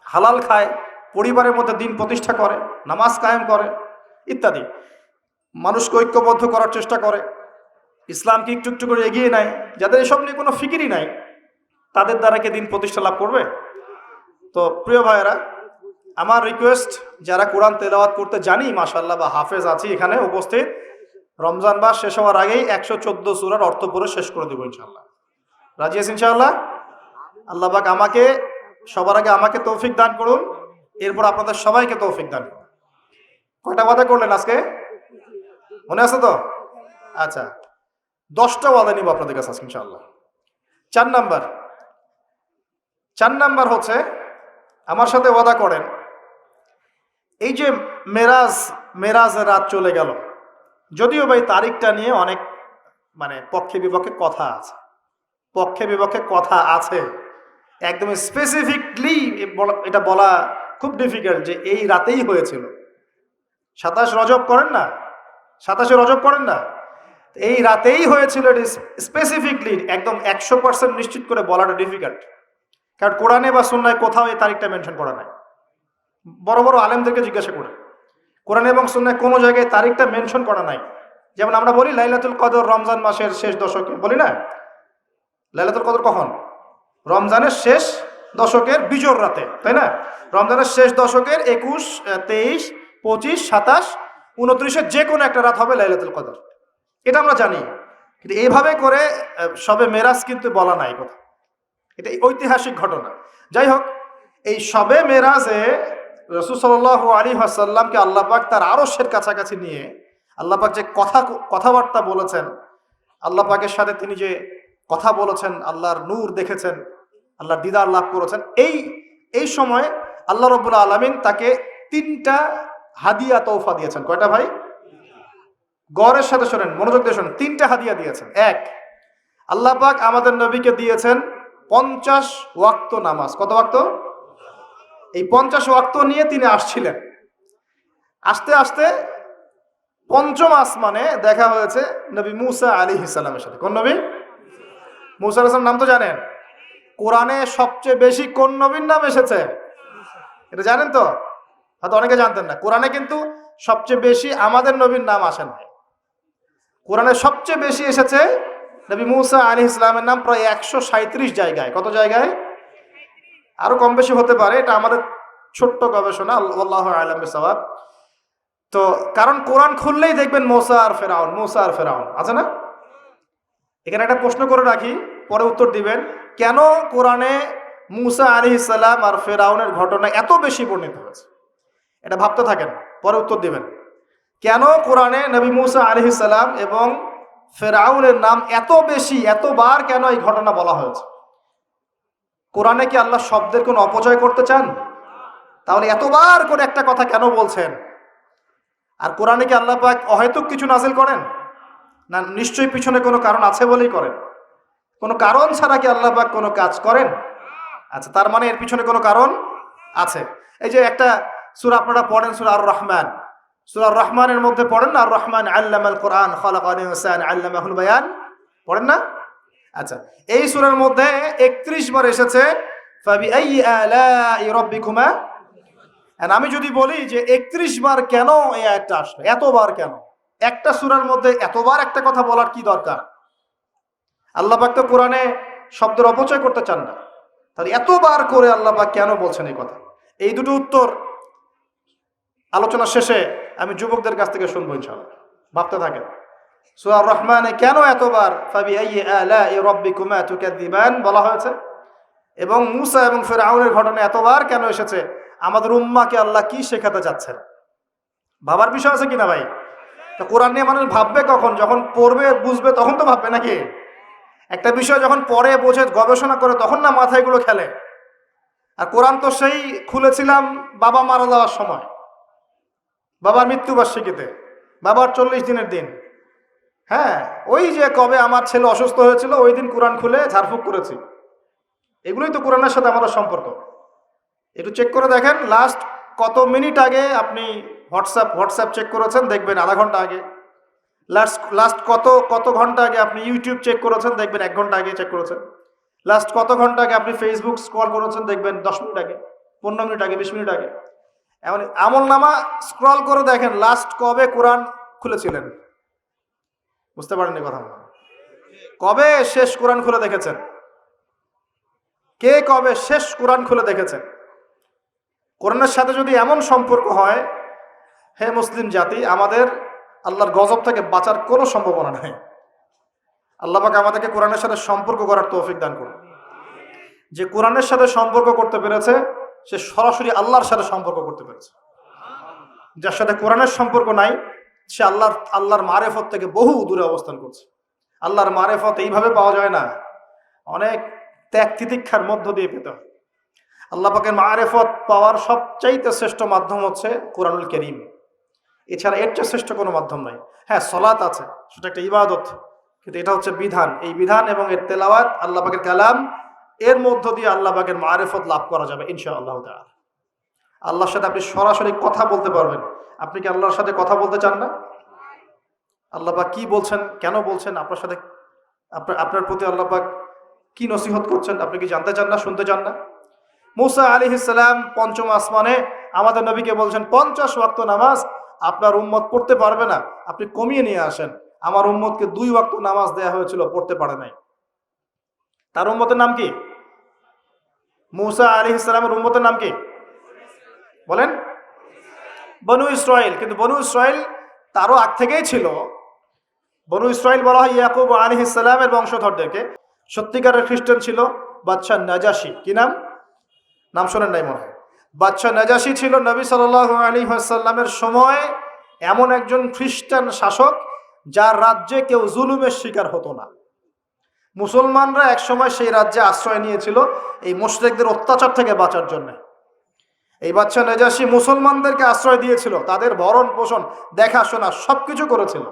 হালাল খায়, পরিবারের মধ্যে দিন প্রতিষ্ঠা করে, নামাজ কায়েম করে ইত্যাদি, মানুষকে ঐক্যবদ্ধ করার চেষ্টা করে, ইসলামকে একটু একটু করে এগিয়ে নেয়। যাদের এসব নিয়ে কোনো ফিকিরই নাই, তাদের দ্বারা কি দিন প্রতিষ্ঠা লাভ করবে? তো প্রিয় ভাইয়েরা, আমার রিকোয়েস্ট, যারা কোরআন তেলাওয়াত করতে জানি মাশাআল্লাহ বা হাফেজ আছি এখানে উপস্থিত, রমজান মাস শেষ হওয়ার আগেই 114 সূরার অর্থ পড়ে শেষ করে দেবো ইনশাআল্লাহ। রাজি আছেন ইনশাআল্লাহ? আল্লাহ পাক সবার আগে আমাকে তৌফিক দান করুন, এরপর আপনাদের সবাইকে তৌফিক দান করুন। কয়টা ওয়াদা করলেন আজকে? মনে আছে তো? আচ্ছা, 10টা ওয়াদা নিব আপনাদের কাছে আজকে ইনশাআল্লাহ। 4 নাম্বার হচ্ছে, আমার সাথে ওয়াদা করেন এই যে মেরাজের রাত চলে গেল, যদিও ভাই তারিখটা নিয়ে অনেক মানে পক্ষে বিপক্ষে কথা আছে, পক্ষে বিপক্ষে কথা আছে, একদম স্পেসিফিকলি এটা বলা খুব ডিফিকাল্ট যে এই রাতেই হয়েছিল। 27 রজব করেন না, 27 রজব করেন না, এই রাতেই হয়েছিল এটা স্পেসিফিকলি একদম 100% নিশ্চিত করে বলাটা ডিফিকাল্ট। কারণ কোরআনে বা সুন্নায় কোথাও এই তারিখটা মেনশন করা নাই। বড় বড় আলেমদেরকে জিজ্ঞাসা করে, কোরআনে এবং সুন্নায় কোনো জায়গায় তারিখটা মেনশন করা নাই। যেমন আমরা বলি লাইলাতুল কদর রমজান মাসের শেষ দশকে, বলি না লাইলাতুল কদর কখন? রমজানের শেষ দশকের বিজোড় রাতে, তাই না? রমজানের শেষ দশকের 21, 23, 25, 27, 29 যে কোনো একটা রাত হবে লাইলাতুল কদর, এটা আমরা জানি। কিন্তু এইভাবে করে শবে মেরাজ কিন্তু বলা নাই কথা, এটা ঐতিহাসিক ঘটনা। যাই হোক, এই শবে মেরাজে রাসূল সাল্লাল্লাহু আলাইহি ওয়াসাল্লামকে আল্লাহ পাক তার আরশের কাছাকাছি নিয়ে আল্লাহ পাক যে কথাবার্তা বলেছেন, আল্লাহ পাকের সাথে তিনি যে কথা বলেছেন, আল্লাহর নূর দেখেছেন, আল্লাহর দিদার লাভ করেছেন, এই সময় আল্লাহ রাব্বুল আলামিন তাকে 3টা হাদিয়া তৌফা দিয়েছেন। কয়টা ভাই? গৌরের সাথে শোনেন, মনোযোগ দিয়ে শোনেন। 3টা হাদিয়া দিয়েছেন। এক, আল্লাহ পাক আমাদের নবীকে দিয়েছেন 50 ওয়াক্ত নামাজ। কত ওয়াক্ত? এই 50 ওয়াক্ত নিয়ে তিনি আসছিলেন। আস্তে আস্তে পঞ্চম আসমানে দেখা হয়েছে নবী মুসা আলাইহিস সালামের সাথে। কোন নবী? মুসা আলাইহিস সালাম নাম তো জানেন। কোরআনে সবচেয়ে বেশি কোন নবীর নাম এসেছে এটা জানেন তো? হয়তো অনেকে জানতেন না। কোরআনে কিন্তু সবচেয়ে বেশি আমাদের নবীর নাম আসে না। কোরআনে সবচেয়ে বেশি এসেছে নবী মুসা আলাইহিস সালামের নাম, প্রায় 137 জায়গায়। কত জায়গায়? আরো কম বেশি হতে পারে, এটা আমাদের ছোট্ট গবেষণা, আল্লাহু আ'লাম বিসওয়াব। তো কারণ কোরআন খুললেই দেখবেন মুসা আর ফেরাউন, মুসা আর ফেরাউন আছে না? এখানে একটা প্রশ্ন করে রাখি, পরে উত্তর দিবেন। কেন কোরআনে মুসা আলাইহিস সালাম আর ফেরাউনের ঘটনা এত বেশি বর্ণিত হয়েছে? এটা ভাবতে থাকেন, পরে উত্তর দিবেন। কেন কোরআনে নবী মুসা আলাইহিস সালাম এবং ফেরাউনের নাম এত বেশি, এতবার কেন এই ঘটনা বলা হয়েছে? কোরআনে কি আল্লাহ শব্দের কোনো অপচয় করতে চান? তাহলে এতবার করে একটা কথা কেন বলছেন? আর কোরআনে কি আল্লাহ পাক অহেতুক কিছু নাজিল করেন না? নিশ্চয়ই পিছনে কোনো কারণ আছে বলেই করেন। কোনো কারণ ছাড়া কি আল্লাহ পাক কোনো কাজ করেন? আচ্ছা, তার মানে এর পিছনে কোনো কারণ আছে। এই যে একটা সূরা আপনারা পড়েন, সূরা আর রহমান, সূরা আর রহমানের মধ্যে পড়েন না, আর রহমান আল্লামাল কোরআন খালাকাল ইনসান আল্লামাহুল বায়ান, পড়েন না? আচ্ছা, এই সূরার মধ্যে 31 বার এসেছে ফাবিআইয়ি আলাই রাব্বিকুমা। আমি যদি বলি যে 31 বার কেন এই আয়াতটা আসলো, এতবার কেন? একটা সূরার মধ্যে এতবার একটা কথা বলার কি দরকার? আল্লাহ পাক তো কোরআনে শব্দের অপচয় করতে চান না, তাহলে এতবার করে আল্লাহ পাক কেন বলছেন এই কথা? এই দুটো উত্তর আলোচনা শেষে আমি যুবকদের কাছ থেকে শুনবো ইনশাআল্লাহ। ভাবতে থাকেন, সূরা আর রহমানে কেন এতবার ফাবিআইয়ি আলাই রাব্বিকুমা তুকাযযিবান বলা হয়েছে, এবং মুসা এবং ফিরআউনের ঘটনা এতবার কেন এসেছে? আমাদের উম্মাহকে আল্লাহ কি শেখাতে চাচ্ছেন? ভাবার বিষয় আছে কিনা ভাই? তো কোরআন নিয়ে মানুষ ভাববে কখন? যখন পড়বে, বুঝবে, তখন তো ভাববে নাকি? একটা বিষয় যখন পড়ে, বোঝে, গবেষণা করে, তখন না মাথায় গুলো খেলে। আর কোরআন তো সেই খুলেছিলাম বাবা মারা যাওয়ার সময়, বাবার মৃত্যুবার্ষিকীতে, বাবার 40 দিনের দিন। হ্যাঁ, ওই যে কবে আমার ছেলে অসুস্থ হয়েছিল, ওই দিন কোরআন খুলে ঝাড়ফুঁক করেছি। এগুলোই তো কোরআনের সাথে আমাদের সম্পর্ক। একটু চেক করে দেখেন, লাস্ট কত মিনিট আগে আপনি হোয়াটসঅ্যাপ চেক করেছেন, দেখবেন আধা ঘন্টা আগে। লাস্ট কত ঘন্টা আগে আপনি ইউটিউব চেক করেছেন, দেখবেন 1 ঘন্টা আগে চেক করেছেন। লাস্ট কত ঘন্টা আগে আপনি ফেসবুক স্ক্রল করেছেন, দেখবেন 10 মিনিট আগে, 15 মিনিট আগে, 20 মিনিট আগে। এমন আমলনামা স্ক্রল করে দেখেন লাস্ট কবে কোরআন খুলেছিলেন। বুঝতে পারেননি কথা? কবে শেষ কোরআন খুলে দেখেছেন? কে কবে শেষ কোরআন খুলে দেখেছেন? কোরআনের সাথে যদি এমন সম্পর্ক হয়, হে মুসলিম জাতি, আমাদের আল্লাহর গজব থেকে বাঁচার কোনো সম্ভাবনা নাই। আল্লাহ পাক আমাদেরকে কোরআনের সাথে সম্পর্ক করার তৌফিক দান করুন। যে কোরআনের সাথে সম্পর্ক করতে পেরেছে, সে সরাসরি আল্লাহর সাথে সম্পর্ক করতে পেরেছে। যার সাথে কোরআনের সম্পর্ক নাই, সে আল্লাহর মারেফত থেকে বহু দূরে অবস্থান করছে। আল্লাহর মারেফত এইভাবে পাওয়া যায় না, অনেক ত্যাগ তিতিক্ষার মধ্য দিয়ে পেতে হয়। আল্লাহ পাকের মারিফত পাওয়ার সবচাইতে শ্রেষ্ঠ মাধ্যম হচ্ছে কোরআনুল কারীম। এছাড়া এর চেয়ে শ্রেষ্ঠ কোনো মাধ্যম নাই। হ্যাঁ, সালাত আছে, সেটা একটা ইবাদত, কিন্তু এটা হচ্ছে বিধান। এই বিধান এবং এর তেলাওয়াত, আল্লাহ পাকের কালাম, এর মধ্য দিয়ে আল্লাহ পাকের মারিফত লাভ করা যাবে ইনশাআল্লাহ তাআলা। আল্লাহর সাথে আপনি সরাসরি কথা বলতে পারবেন। আপনি কি আল্লাহর সাথে কথা বলতে চান না? আল্লাহ পাক কি বলছেন, কেন বলছেন, আপনার সাথে আপনার প্রতি আল্লাহ পাক কি নসিহত করছেন, আপনি কি জানতে চান না, শুনতে চান না? মুসা আলাইহিস সালাম পঞ্চম আসমানে আমাদের নবীকে বলছেন 50 ওয়াক্ত নামাজ আপনার উম্মত পড়তে পারবে না, আপনি কমিয়ে নিয়ে আসেন। আমার উম্মতকে 2 ওয়াক্ত নামাজ দেয়া হয়েছিল, পড়তে পারে নাই। তার উম্মতের নাম কি? মুসা আলাইহিস সালামের উম্মতের নাম কি বলেন? বনু ইসরাইল। কিন্তু বনু ইসরাইল তারও আগ থেকেই ছিল। বনু ইসরাইল বলা হয় ইয়াকুব আলাইহিস সালামের বংশধরদেরকে। সত্যিকারের খ্রিস্টান ছিল বাদশাহ নাজাশী। কি নাম? নাম শোনেন নাই মনে হয়। বাদশাহ নাজাশী ছিল নবী সাল্লাল্লাহু আলাইহি ওয়াসাল্লামের সময় এমন একজন খ্রিস্টান শাসক যার রাজ্যে কেউ জুলুমের শিকার হতো না। মুসলমানরা একসময় সেই রাজ্যে আশ্রয় নিয়েছিল এই মুশরিকদের অত্যাচার থেকে বাঁচার জন্য। এই বাদশাহ নাজাশী মুসলমানদেরকে আশ্রয় দিয়েছিল, তাদের ভরণ পোষণ, দেখাশোনা সবকিছু করেছিল।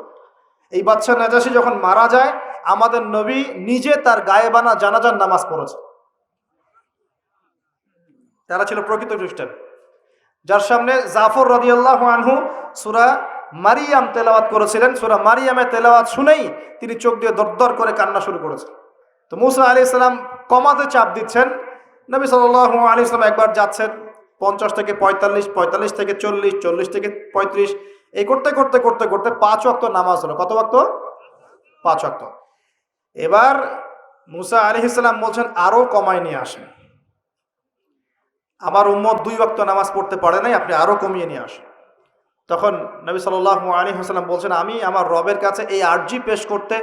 এই বাদশাহ নাজাশী যখন মারা যায়, আমাদের নবী নিজে তার গায়েবানা জানাজার নামাজ পড়েছে। তারা ছিল প্রকৃত খ্রিস্টান, যার সামনে জাফর রাদিয়াল্লাহু আনহু সূরা মারিয়াম তেলাওয়াত করেছিলেন। সূরা মারিয়ামের তেলাওয়াত শুনেই তিনি চোখ দিয়ে দরদর করে কান্না শুরু করেছেন। তো মুসা আলাইহিস সালাম কমাতে চাপ দিচ্ছেন। নবী সাল্লাল্লাহু আলাইহি ওয়াসাল্লাম একবার যাচ্ছেন 50 থেকে 45, 45 থেকে 40, 40 থেকে 35, এই করতে করতে করতে করতে 5 ওয়াক্ত নামাজ হলো। কত ওয়াক্ত? 5 ওয়াক্ত। এবার মুসা আলাইহিস সালাম বলছেন আরো কমায় নিয়ে আসেন, আমার উম্মত 2 ওয়াক্ত নামাজ পড়তে পারে নাই, আপনি আরো কমিয়ে নিয়ে আসেন। তখন নবী সাল্লাল্লাহু আলাইহি ওয়াসাল্লাম বলছেন আমি আমার রবের কাছে এই আরজি পেশ করতে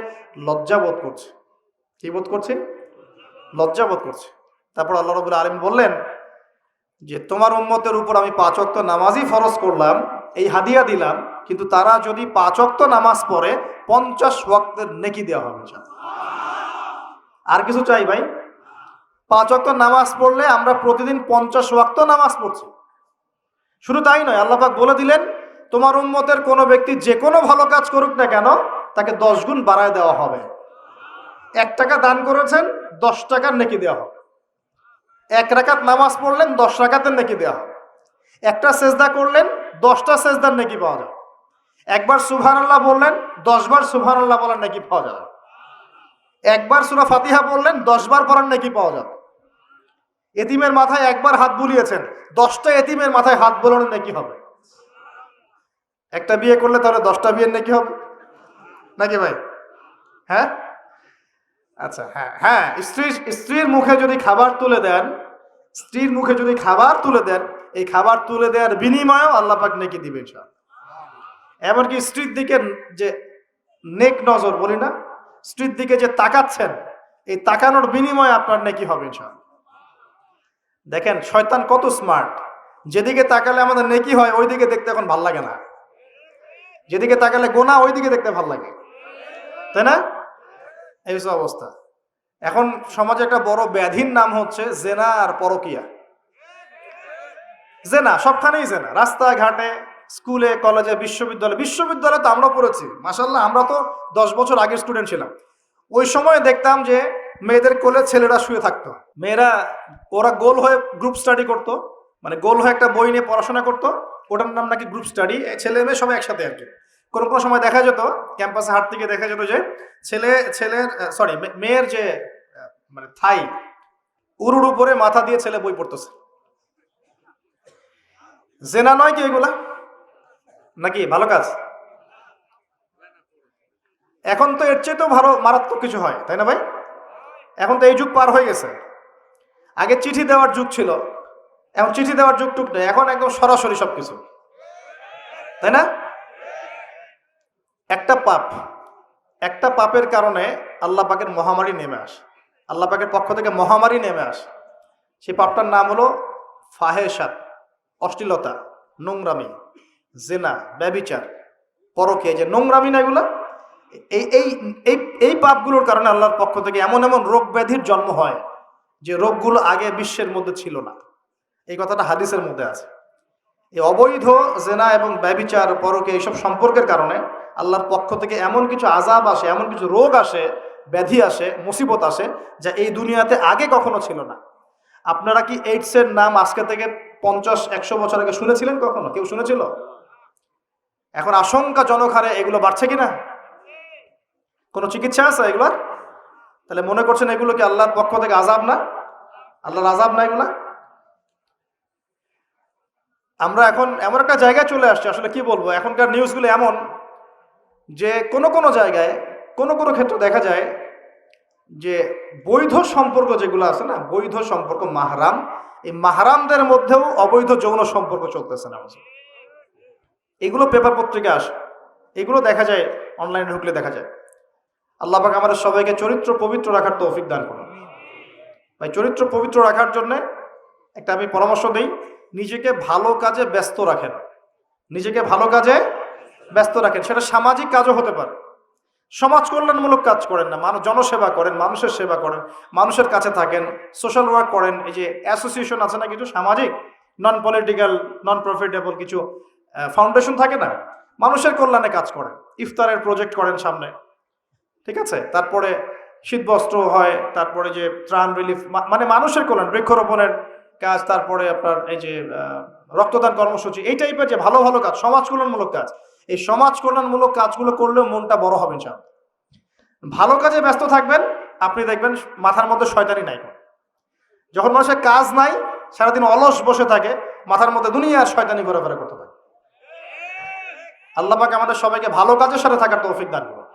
লজ্জা বোধ করছি। কি বোধ করছি? লজ্জা বোধ করছি। তারপর আল্লাহ রাব্বুল আলামিন বললেন যে তোমার উম্মতের উপর আমি 5 ওয়াক্ত নামাজই ফরজ করলাম, এই হাদিয়া দিলাম, কিন্তু তারা যদি 5 ওয়াক্ত নামাজ পড়ে 50 ওয়াক্তের নেকি দেওয়া হবে। আর কিছু চাই ভাই? 5 ওয়াক্ত নামাজ পড়লে আমরা প্রতিদিন 50 ওয়াক্ত নামাজ পড়ছি। শুধু তাই নয়, আল্লাহ পাক বলে দিলেন তোমার উম্মতের কোনো ব্যক্তি যে কোনো ভালো কাজ করুক না কেন তাকে 10 গুণ বাড়ায় দেওয়া হবে। 1 টাকা দান করেছেন, 10 টাকার নেকি দেওয়া হবে। 1 রাকাত নামাজ পড়লেন, 10 রাকাতের নেকি দেওয়া হবে। একটা সেজদা করলেন, 10টা সেজদার নেকি পাওয়া যায়। একবার সুবহানাল্লাহ বললেন, 10 বার সুবহানাল্লাহ বলার নেকি পাওয়া যায়। একবার সূরা ফাতিহা বললেন, 10 বার পড়ার নেকি পাওয়া যায়। এতিমের মাথায় একবার হাত বুলিয়েছেন, 10টা এতিমের মাথায় হাত বোলানোর নেকি হবে। একটা বিয়ে করলে তাহলে 10টা বিয়ের নেকি হবে নাকি ভাই? হ্যাঁ, আচ্ছা, হ্যাঁ হ্যাঁ, স্ত্রীর মুখে যদি খাবার তুলে দেন, স্ত্রীর মুখে যদি খাবার তুলে দেন, এই খাবার তুলে দেওয়ার বিনিময়েও আল্লাহ পাক নেকি দিবেন ইনশাআল্লাহ। এমনকি স্ত্রীর দিকে যে নেক নজর বলি না, স্ত্রীর দিকে যে তাকাচ্ছেন, এই তাকানোর বিনিময়ে আপনার নেকি হবে ইনশাআল্লাহ। দেখেন শয়তান কত স্মার্ট, যেদিকে তাকালে আমাদের নেকি হয় ওই দিকে দেখতে এখন ভাল লাগে না, যেদিকে তাকালে গোনা ওই দিকে দেখতে ভাল লাগে, তাই না? এই অবস্থা। এখন সমাজে একটা বড় ব্যাধির নাম হচ্ছে জেনা আর পরকিয়া। জেনা সবখানেই জেনা, রাস্তাঘাটে, স্কুলে, কলেজে, বিশ্ববিদ্যালয়ে তো আমরা পড়েছি মাশাআল্লাহ। আমরা তো 10 বছর আগের স্টুডেন্ট ছিলাম। ওই সময় দেখতাম যে মেয়েদের কোলে ছেলেরা শুয়ে থাকতো, মেয়েরা ওরা গোল হয়ে গ্রুপ স্টাডি করতো, মানে গোল হয়ে একটা বই নিয়ে পড়াশোনা করতো, ওটার নাম নাকি গ্রুপ স্টাডি। ছেলে মেয়ে সবাই একসাথে আর কি। কোনো কোনো সময় দেখা যেত ক্যাম্পাসে হাঁটতে গিয়ে দেখা যেত যে মেয়ের যে মানে থাই উরুর উপরে মাথা দিয়ে ছেলে বই পড়তেছে। জেনা নয় কি এগুলা? নাকি ভালো কাজ? এখন তো এর চেয়ে তো ভালো মারাত্মক কিছু হয়, তাই না ভাই? এখন তো এই যুগ পার হয়ে গেছে। আগে চিঠি দেওয়ার যুগ ছিল, এখন চিঠি দেওয়ার যুগ টুক নেই, এখন একদম সরাসরি সবকিছু, তাই না? একটা পাপের কারণে আল্লাহ পাকের মহামারী নেমে আসে, আল্লাহ পাকের পক্ষ থেকে মহামারী নেমে আসে। সেই পাপটার নাম হলো ফাহেশাত, অশ্লীলতা, নোংরামি, জেনা, ব্যভিচার, পরকীয়া। যে নোংরামি না এগুলা, এই পাপগুলোর কারণে আল্লাহর পক্ষ থেকে এমন এমন রোগ ব্যাধির জন্ম হয় যে রোগগুলো আগে বিশ্বের মধ্যে ছিল না। এই কথাটা হাদিসের মধ্যে আছে। এই অবৈধ জেনা এবং ব্যভিচার, পরকে, এইসব সম্পর্কের কারণে আল্লাহর পক্ষ থেকে এমন কিছু আযাব আসে, এমন কিছু রোগ আসে, ব্যাধি আসে, মুসিবত আসে, যা এই দুনিয়াতে আগে কখনো ছিল না। আপনারা কি এইডসের নাম আজকে থেকে 50-100 বছর আগে শুনেছিলেন কখনো? কেউ শুনেছিল? এখন আশঙ্কাজনক হারে এগুলো বাড়ছে কিনা? কোনো চিকিৎসা আছে এগুলোর? তাহলে মনে করছেন এগুলো কি আল্লাহর পক্ষ থেকে আযাব না? আল্লাহর আযাব না এগুলা? আমরা এখন এমন একটা জায়গায় চলে আসছি, আসলে কি বলবো, এখনকার নিউজগুলো এমন যে কোনো জায়গায় কোনো ক্ষেত্রে দেখা যায় যে বৈধ সম্পর্ক যেগুলো আছে না, বৈধ সম্পর্ক মাহরাম, এই মাহরামদের মধ্যেও অবৈধ যৌন সম্পর্ক চলতেছে না। এগুলো পেপার পত্রিকা আসে, এগুলো দেখা যায়, অনলাইনে ঢুকলে দেখা যায়। আল্লাহ পাক আমাদের সবাইকে চরিত্র পবিত্র রাখার তৌফিক দান করুন। ভাই, চরিত্র পবিত্র রাখার জন্য একটা আমি পরামর্শ দিই, নিজেকে ভালো কাজে ব্যস্ত রাখেন। নিজেকে ভালো কাজে ব্যস্ত রাখেন, সেটা সামাজিক কাজও হতে পারে। সমাজ কল্যাণমূলক কাজ করেন না, জনসেবা করেন, মানুষের সেবা করেন, মানুষের কাছে থাকেন, সোশ্যাল ওয়ার্ক করেন। এই যে অ্যাসোসিয়েশন আছে না কিছু সামাজিক, নন পলিটিক্যাল, নন প্রফিটেবল কিছু ফাউন্ডেশন থাকে না, মানুষের কল্যাণে কাজ করেন, ইফতারের প্রজেক্ট করেন সামনে, ঠিক আছে? তারপরে শীতবস্ত্র হয়, তারপরে যে ত্রাণ রিলিফ, মানে মানুষের কল্যাণ, বৃক্ষরোপণের কাজ, তারপরে আপনার এই যে রক্তদান কর্মসূচি, এই টাইপের যে ভালো ভালো কাজ, সমাজ কল্যাণমূলক কাজ, এই সমাজ কল্যাণমূলক কাজগুলো করলেও মনটা বড় হবে ইনশাআল্লাহ। ভালো কাজে ব্যস্ত থাকবেন, আপনি দেখবেন মাথার মধ্যে শয়তানি নাই। যখন মানুষের কাজ নাই, সারাদিন অলস বসে থাকে, মাথার মধ্যে দুনিয়ার শয়তানি ঘোরাফেরা করতে থাকে। আল্লাহ পাক আমাদের সবাইকে ভালো কাজের সাথে থাকার তৌফিক দান করুন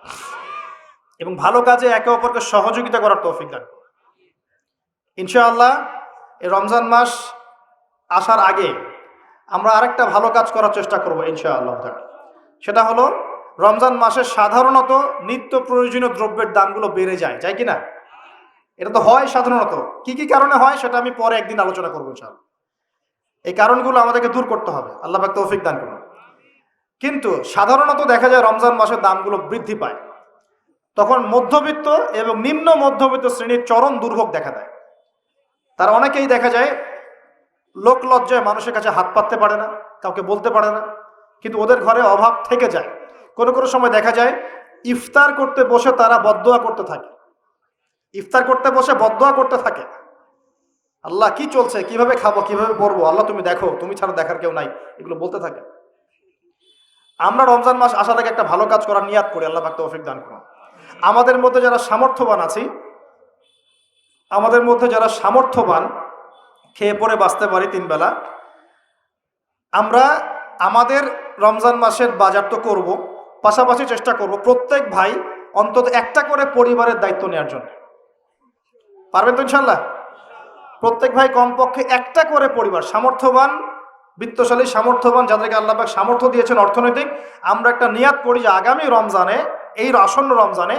এবং ভালো কাজে একে অপরকে সহযোগিতা করার তৌফিক দান করুন ইনশাআল্লাহ। এই রমজান মাস আসার আগে আমরা আরেকটা ভালো কাজ করার চেষ্টা করবো ইনশাআল্লাহ। সেটা হলো, রমজান মাসে সাধারণত নিত্য প্রয়োজনীয় দ্রব্যের দামগুলো বেড়ে যায়, যায় কিনা? এটা তো হয় সাধারণত। কি কি কারণে হয় সেটা আমি পরে একদিন আলোচনা করবো ইনশাআল্লাহ। এই কারণগুলো আমাদেরকে দূর করতে হবে, আল্লাহ পাক তৌফিক দান করুন। কিন্তু সাধারণত দেখা যায় রমজান মাসে দামগুলো বৃদ্ধি পায়, তখন মধ্যবিত্ত এবং নিম্ন মধ্যবিত্ত শ্রেণীর চরম দুর্ভোগ দেখা দেয়। তারা অনেকেই দেখা যায় লোক লজ্জায় মানুষের কাছে হাত পাততে পারে না, কাউকে বলতে পারে না, কিন্তু ওদের ঘরে অভাব থেকে যায়। কোনো সময় দেখা যায় ইফতার করতে বসে তারা বদদোয়া করতে থাকে, ইফতার করতে বসে বদদোয়া করতে থাকে, আল্লাহ কি চলছে, কিভাবে খাবো, কিভাবে পড়বো, আল্লাহ তুমি দেখো, তুমি ছাড়া দেখার কেউ নাই, এগুলো বলতে থাকে। আমরা রমজান মাস আসা থেকে একটা ভালো কাজ করার নিয়াত করি, আল্লাহ পাক তৌফিক দান করুন। আমাদের মধ্যে যারা সামর্থ্যবান আছি, আমাদের মধ্যে যারা সামর্থ্যবান, খেয়ে পরে বাঁচতে পারি 3 বেলা, আমরা আমাদের রমজান মাসের বাজার তো করব, পাশাপাশি চেষ্টা করব প্রত্যেক ভাই অন্তত একটা করে পরিবারের দায়িত্ব নেওয়ার জন্য। পারবেন তো ইনশাল্লাহ? প্রত্যেক ভাই কমপক্ষে একটা করে পরিবার, সামর্থ্যবান, বিত্তশালী, সামর্থ্যবান, যাদেরকে আল্লাহ পাক সামর্থ্য দিয়েছেন অর্থনৈতিক, আমরা একটা নিয়াত করি যে আগামী রমজানে, এই আসন্ন রমজানে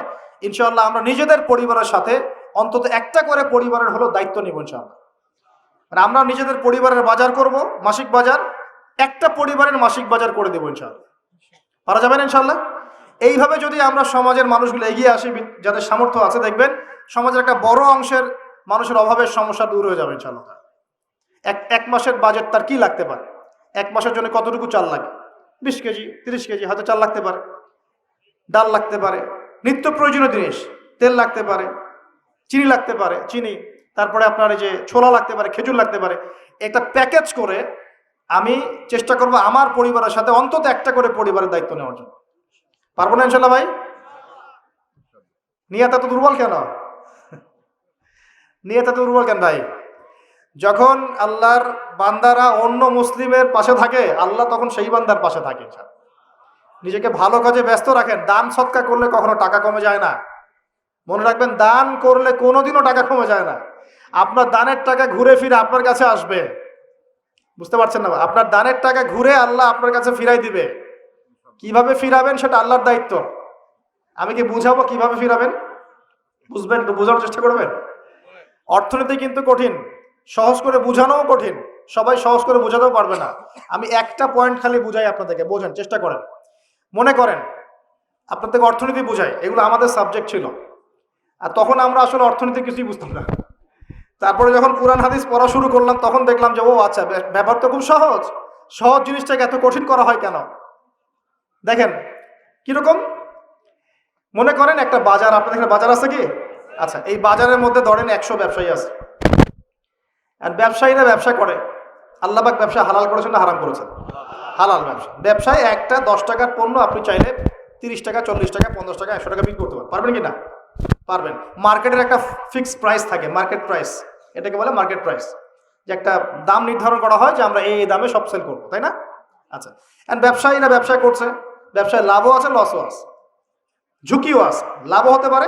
ইনশাআল্লাহ আমরা নিজেদের পরিবারের সাথে অন্তত একটা করে পরিবারের হলো দায়িত্ব নিব ইনশাআল্লাহ। মানে আমরা নিজেদের পরিবারের বাজার করব, মাসিক বাজার, একটা পরিবারের মাসিক বাজার করে দেবো ইনশাআল্লাহ। পারা যাবে না ইনশাআল্লাহ? এইভাবে যদি আমরা সমাজের মানুষগুলো এগিয়ে আসি, যাদের সামর্থ্য আছে, দেখবেন সমাজের একটা বড় অংশের মানুষের অভাবের সমস্যা দূর হয়ে যাবে ইনশাআল্লাহ। এক মাসের বাজেট তার কি লাগতে পারে, এক মাসের জন্য কতটুকু চাল লাগে? 20 কেজি, 30 কেজি হয়তো চাল লাগতে পারে, ডাল লাগতে পারে, নিত্য প্রয়োজনীয় জিনিস, তেল লাগতে পারে, চিনি লাগতে পারে, চিনি, তারপরে আপনার এই যে ছোলা লাগতে পারে, খেজুর লাগতে পারে। একটা প্যাকেজ করে আমি চেষ্টা করব আমার পরিবারের সাথে অন্তত একটা করে পরিবারের দায়িত্ব নেওয়ার জন্য। পারবো না ইনশাল্লাহ ভাই? নিয়ত এত দুর্বল কেন? নিয়ত এত দুর্বল কেন ভাই? যখন আল্লাহর বান্দারা অন্য মুসলিমের পাশে থাকে, আল্লাহ তখন সেই বান্দার পাশে থাকে। নিজেকে ভালো কাজে ব্যস্ত রাখেন। দান সৎকার করলে কখনো টাকা কমে যায় না, মনে রাখবেন। দান করলে কোনোদিনও টাকা কমে যায় না। আপনার দানের টাকা ঘুরে ফিরে আপনার কাছে আসবে, বুঝতে পারছেন না? আপনার দানের টাকা ঘুরে আল্লাহ আপনার কাছে ফিরাই দিবে। কিভাবে ফিরাবেন সেটা আল্লাহর দায়িত্ব। আমি কি বুঝাবো কিভাবে ফিরাবেন? বুঝবেন, একটু বোঝার চেষ্টা করবেন। অর্থনীতি কিন্তু কঠিন, সহজ করে বুঝানোও কঠিন, সবাই সহজ করে বোঝাতেও পারবে না। আমি একটা পয়েন্ট খালি বুঝাই আপনাদেরকে, বোঝেন, চেষ্টা করেন। মনে করেন আপনাদেরকে অর্থনীতি বুঝাই, এগুলো আমাদের সাবজেক্ট ছিল, আর তখন আমরা আসলে অর্থনীতি কিছুই বুঝতাম না। তারপরে যখন কোরআন হাদিস পড়া শুরু করলাম তখন দেখলাম যে ও আচ্ছা, ব্যাপার তো খুব সহজ। সহজ জিনিসটাকে এত কঠিন করা হয় কেন? দেখেন কিরকম, মনে করেন একটা বাজার, আপনাদের এখানে বাজার আছে কি? আচ্ছা, এই বাজারের মধ্যে ধরেন 100 ব্যবসায়ী আছে, আর ব্যবসায়ীরা ব্যবসা করে। আল্লাহ পাক ব্যবসা হালাল করেছেন না হারাম করেছেন? হালাল ব্যবসা। ব্যবসায় একটা 10 টাকার পণ্য আপনি চাইলে 30 টাকা, 40 টাকা, 50 টাকা, 100 টাকা বিক্রি করতে পারবেন কি না? পারবেন। মার্কেটের একটা ফিক্সড প্রাইস থাকে, মার্কেট প্রাইস, এটাকে বলে মার্কেট প্রাইস, যে একটা দাম নির্ধারণ করা হয় যে আমরা এই দামে সব সেল করবো, তাই না? আচ্ছা, এন্ড ব্যবসায়ীরা ব্যবসা করছে, ব্যবসায় লাভও আছে, লসও আছে, ঝুঁকিও আছে, লাভও হতে পারে,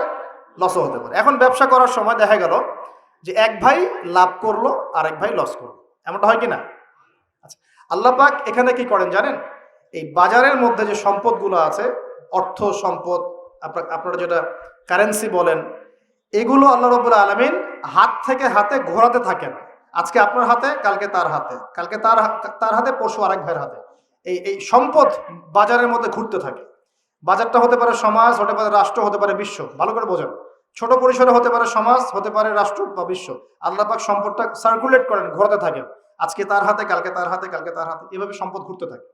লসও হতে পারে। এখন ব্যবসা করার সময় দেখা গেল যে এক ভাই লাভ করলো আর এক ভাই লস করলো, এমনটা হয় কি না? আচ্ছা, আল্লাহ পাক এখানে কি করেন জানেন? এই বাজারের মধ্যে যে সম্পদগুলো আছে, অর্থ সম্পদ, আপনারা যেটা কারেন্সি বলেন, এগুলো আল্লাহ রাব্বুল আলামিন হাত থেকে হাতে ঘোরাতে থাকেন। আজকে আপনার হাতে, কালকে তার হাতে, কালকে তার হাতে, পরশু আরেক ভাইয়ের হাতে। এই সম্পদ বাজারের মধ্যে ঘুরতে থাকে। বাজারটা হতে পারে সমাজ, হতে পারে রাষ্ট্র, হতে পারে বিশ্ব। ভালো করে বোঝেন, ছোট পরিসরে হতে পারে সমাজ, হতে পারে রাষ্ট্র বা বিশ্ব। আল্লাহ পাক সম্পদটা সার্কুলেট করেন, ঘোরাতে থাকেন। আজকে তার হাতে, কালকে তার হাতে, কালকে তার হাতে, এভাবে সম্পদ ঘুরতে থাকে।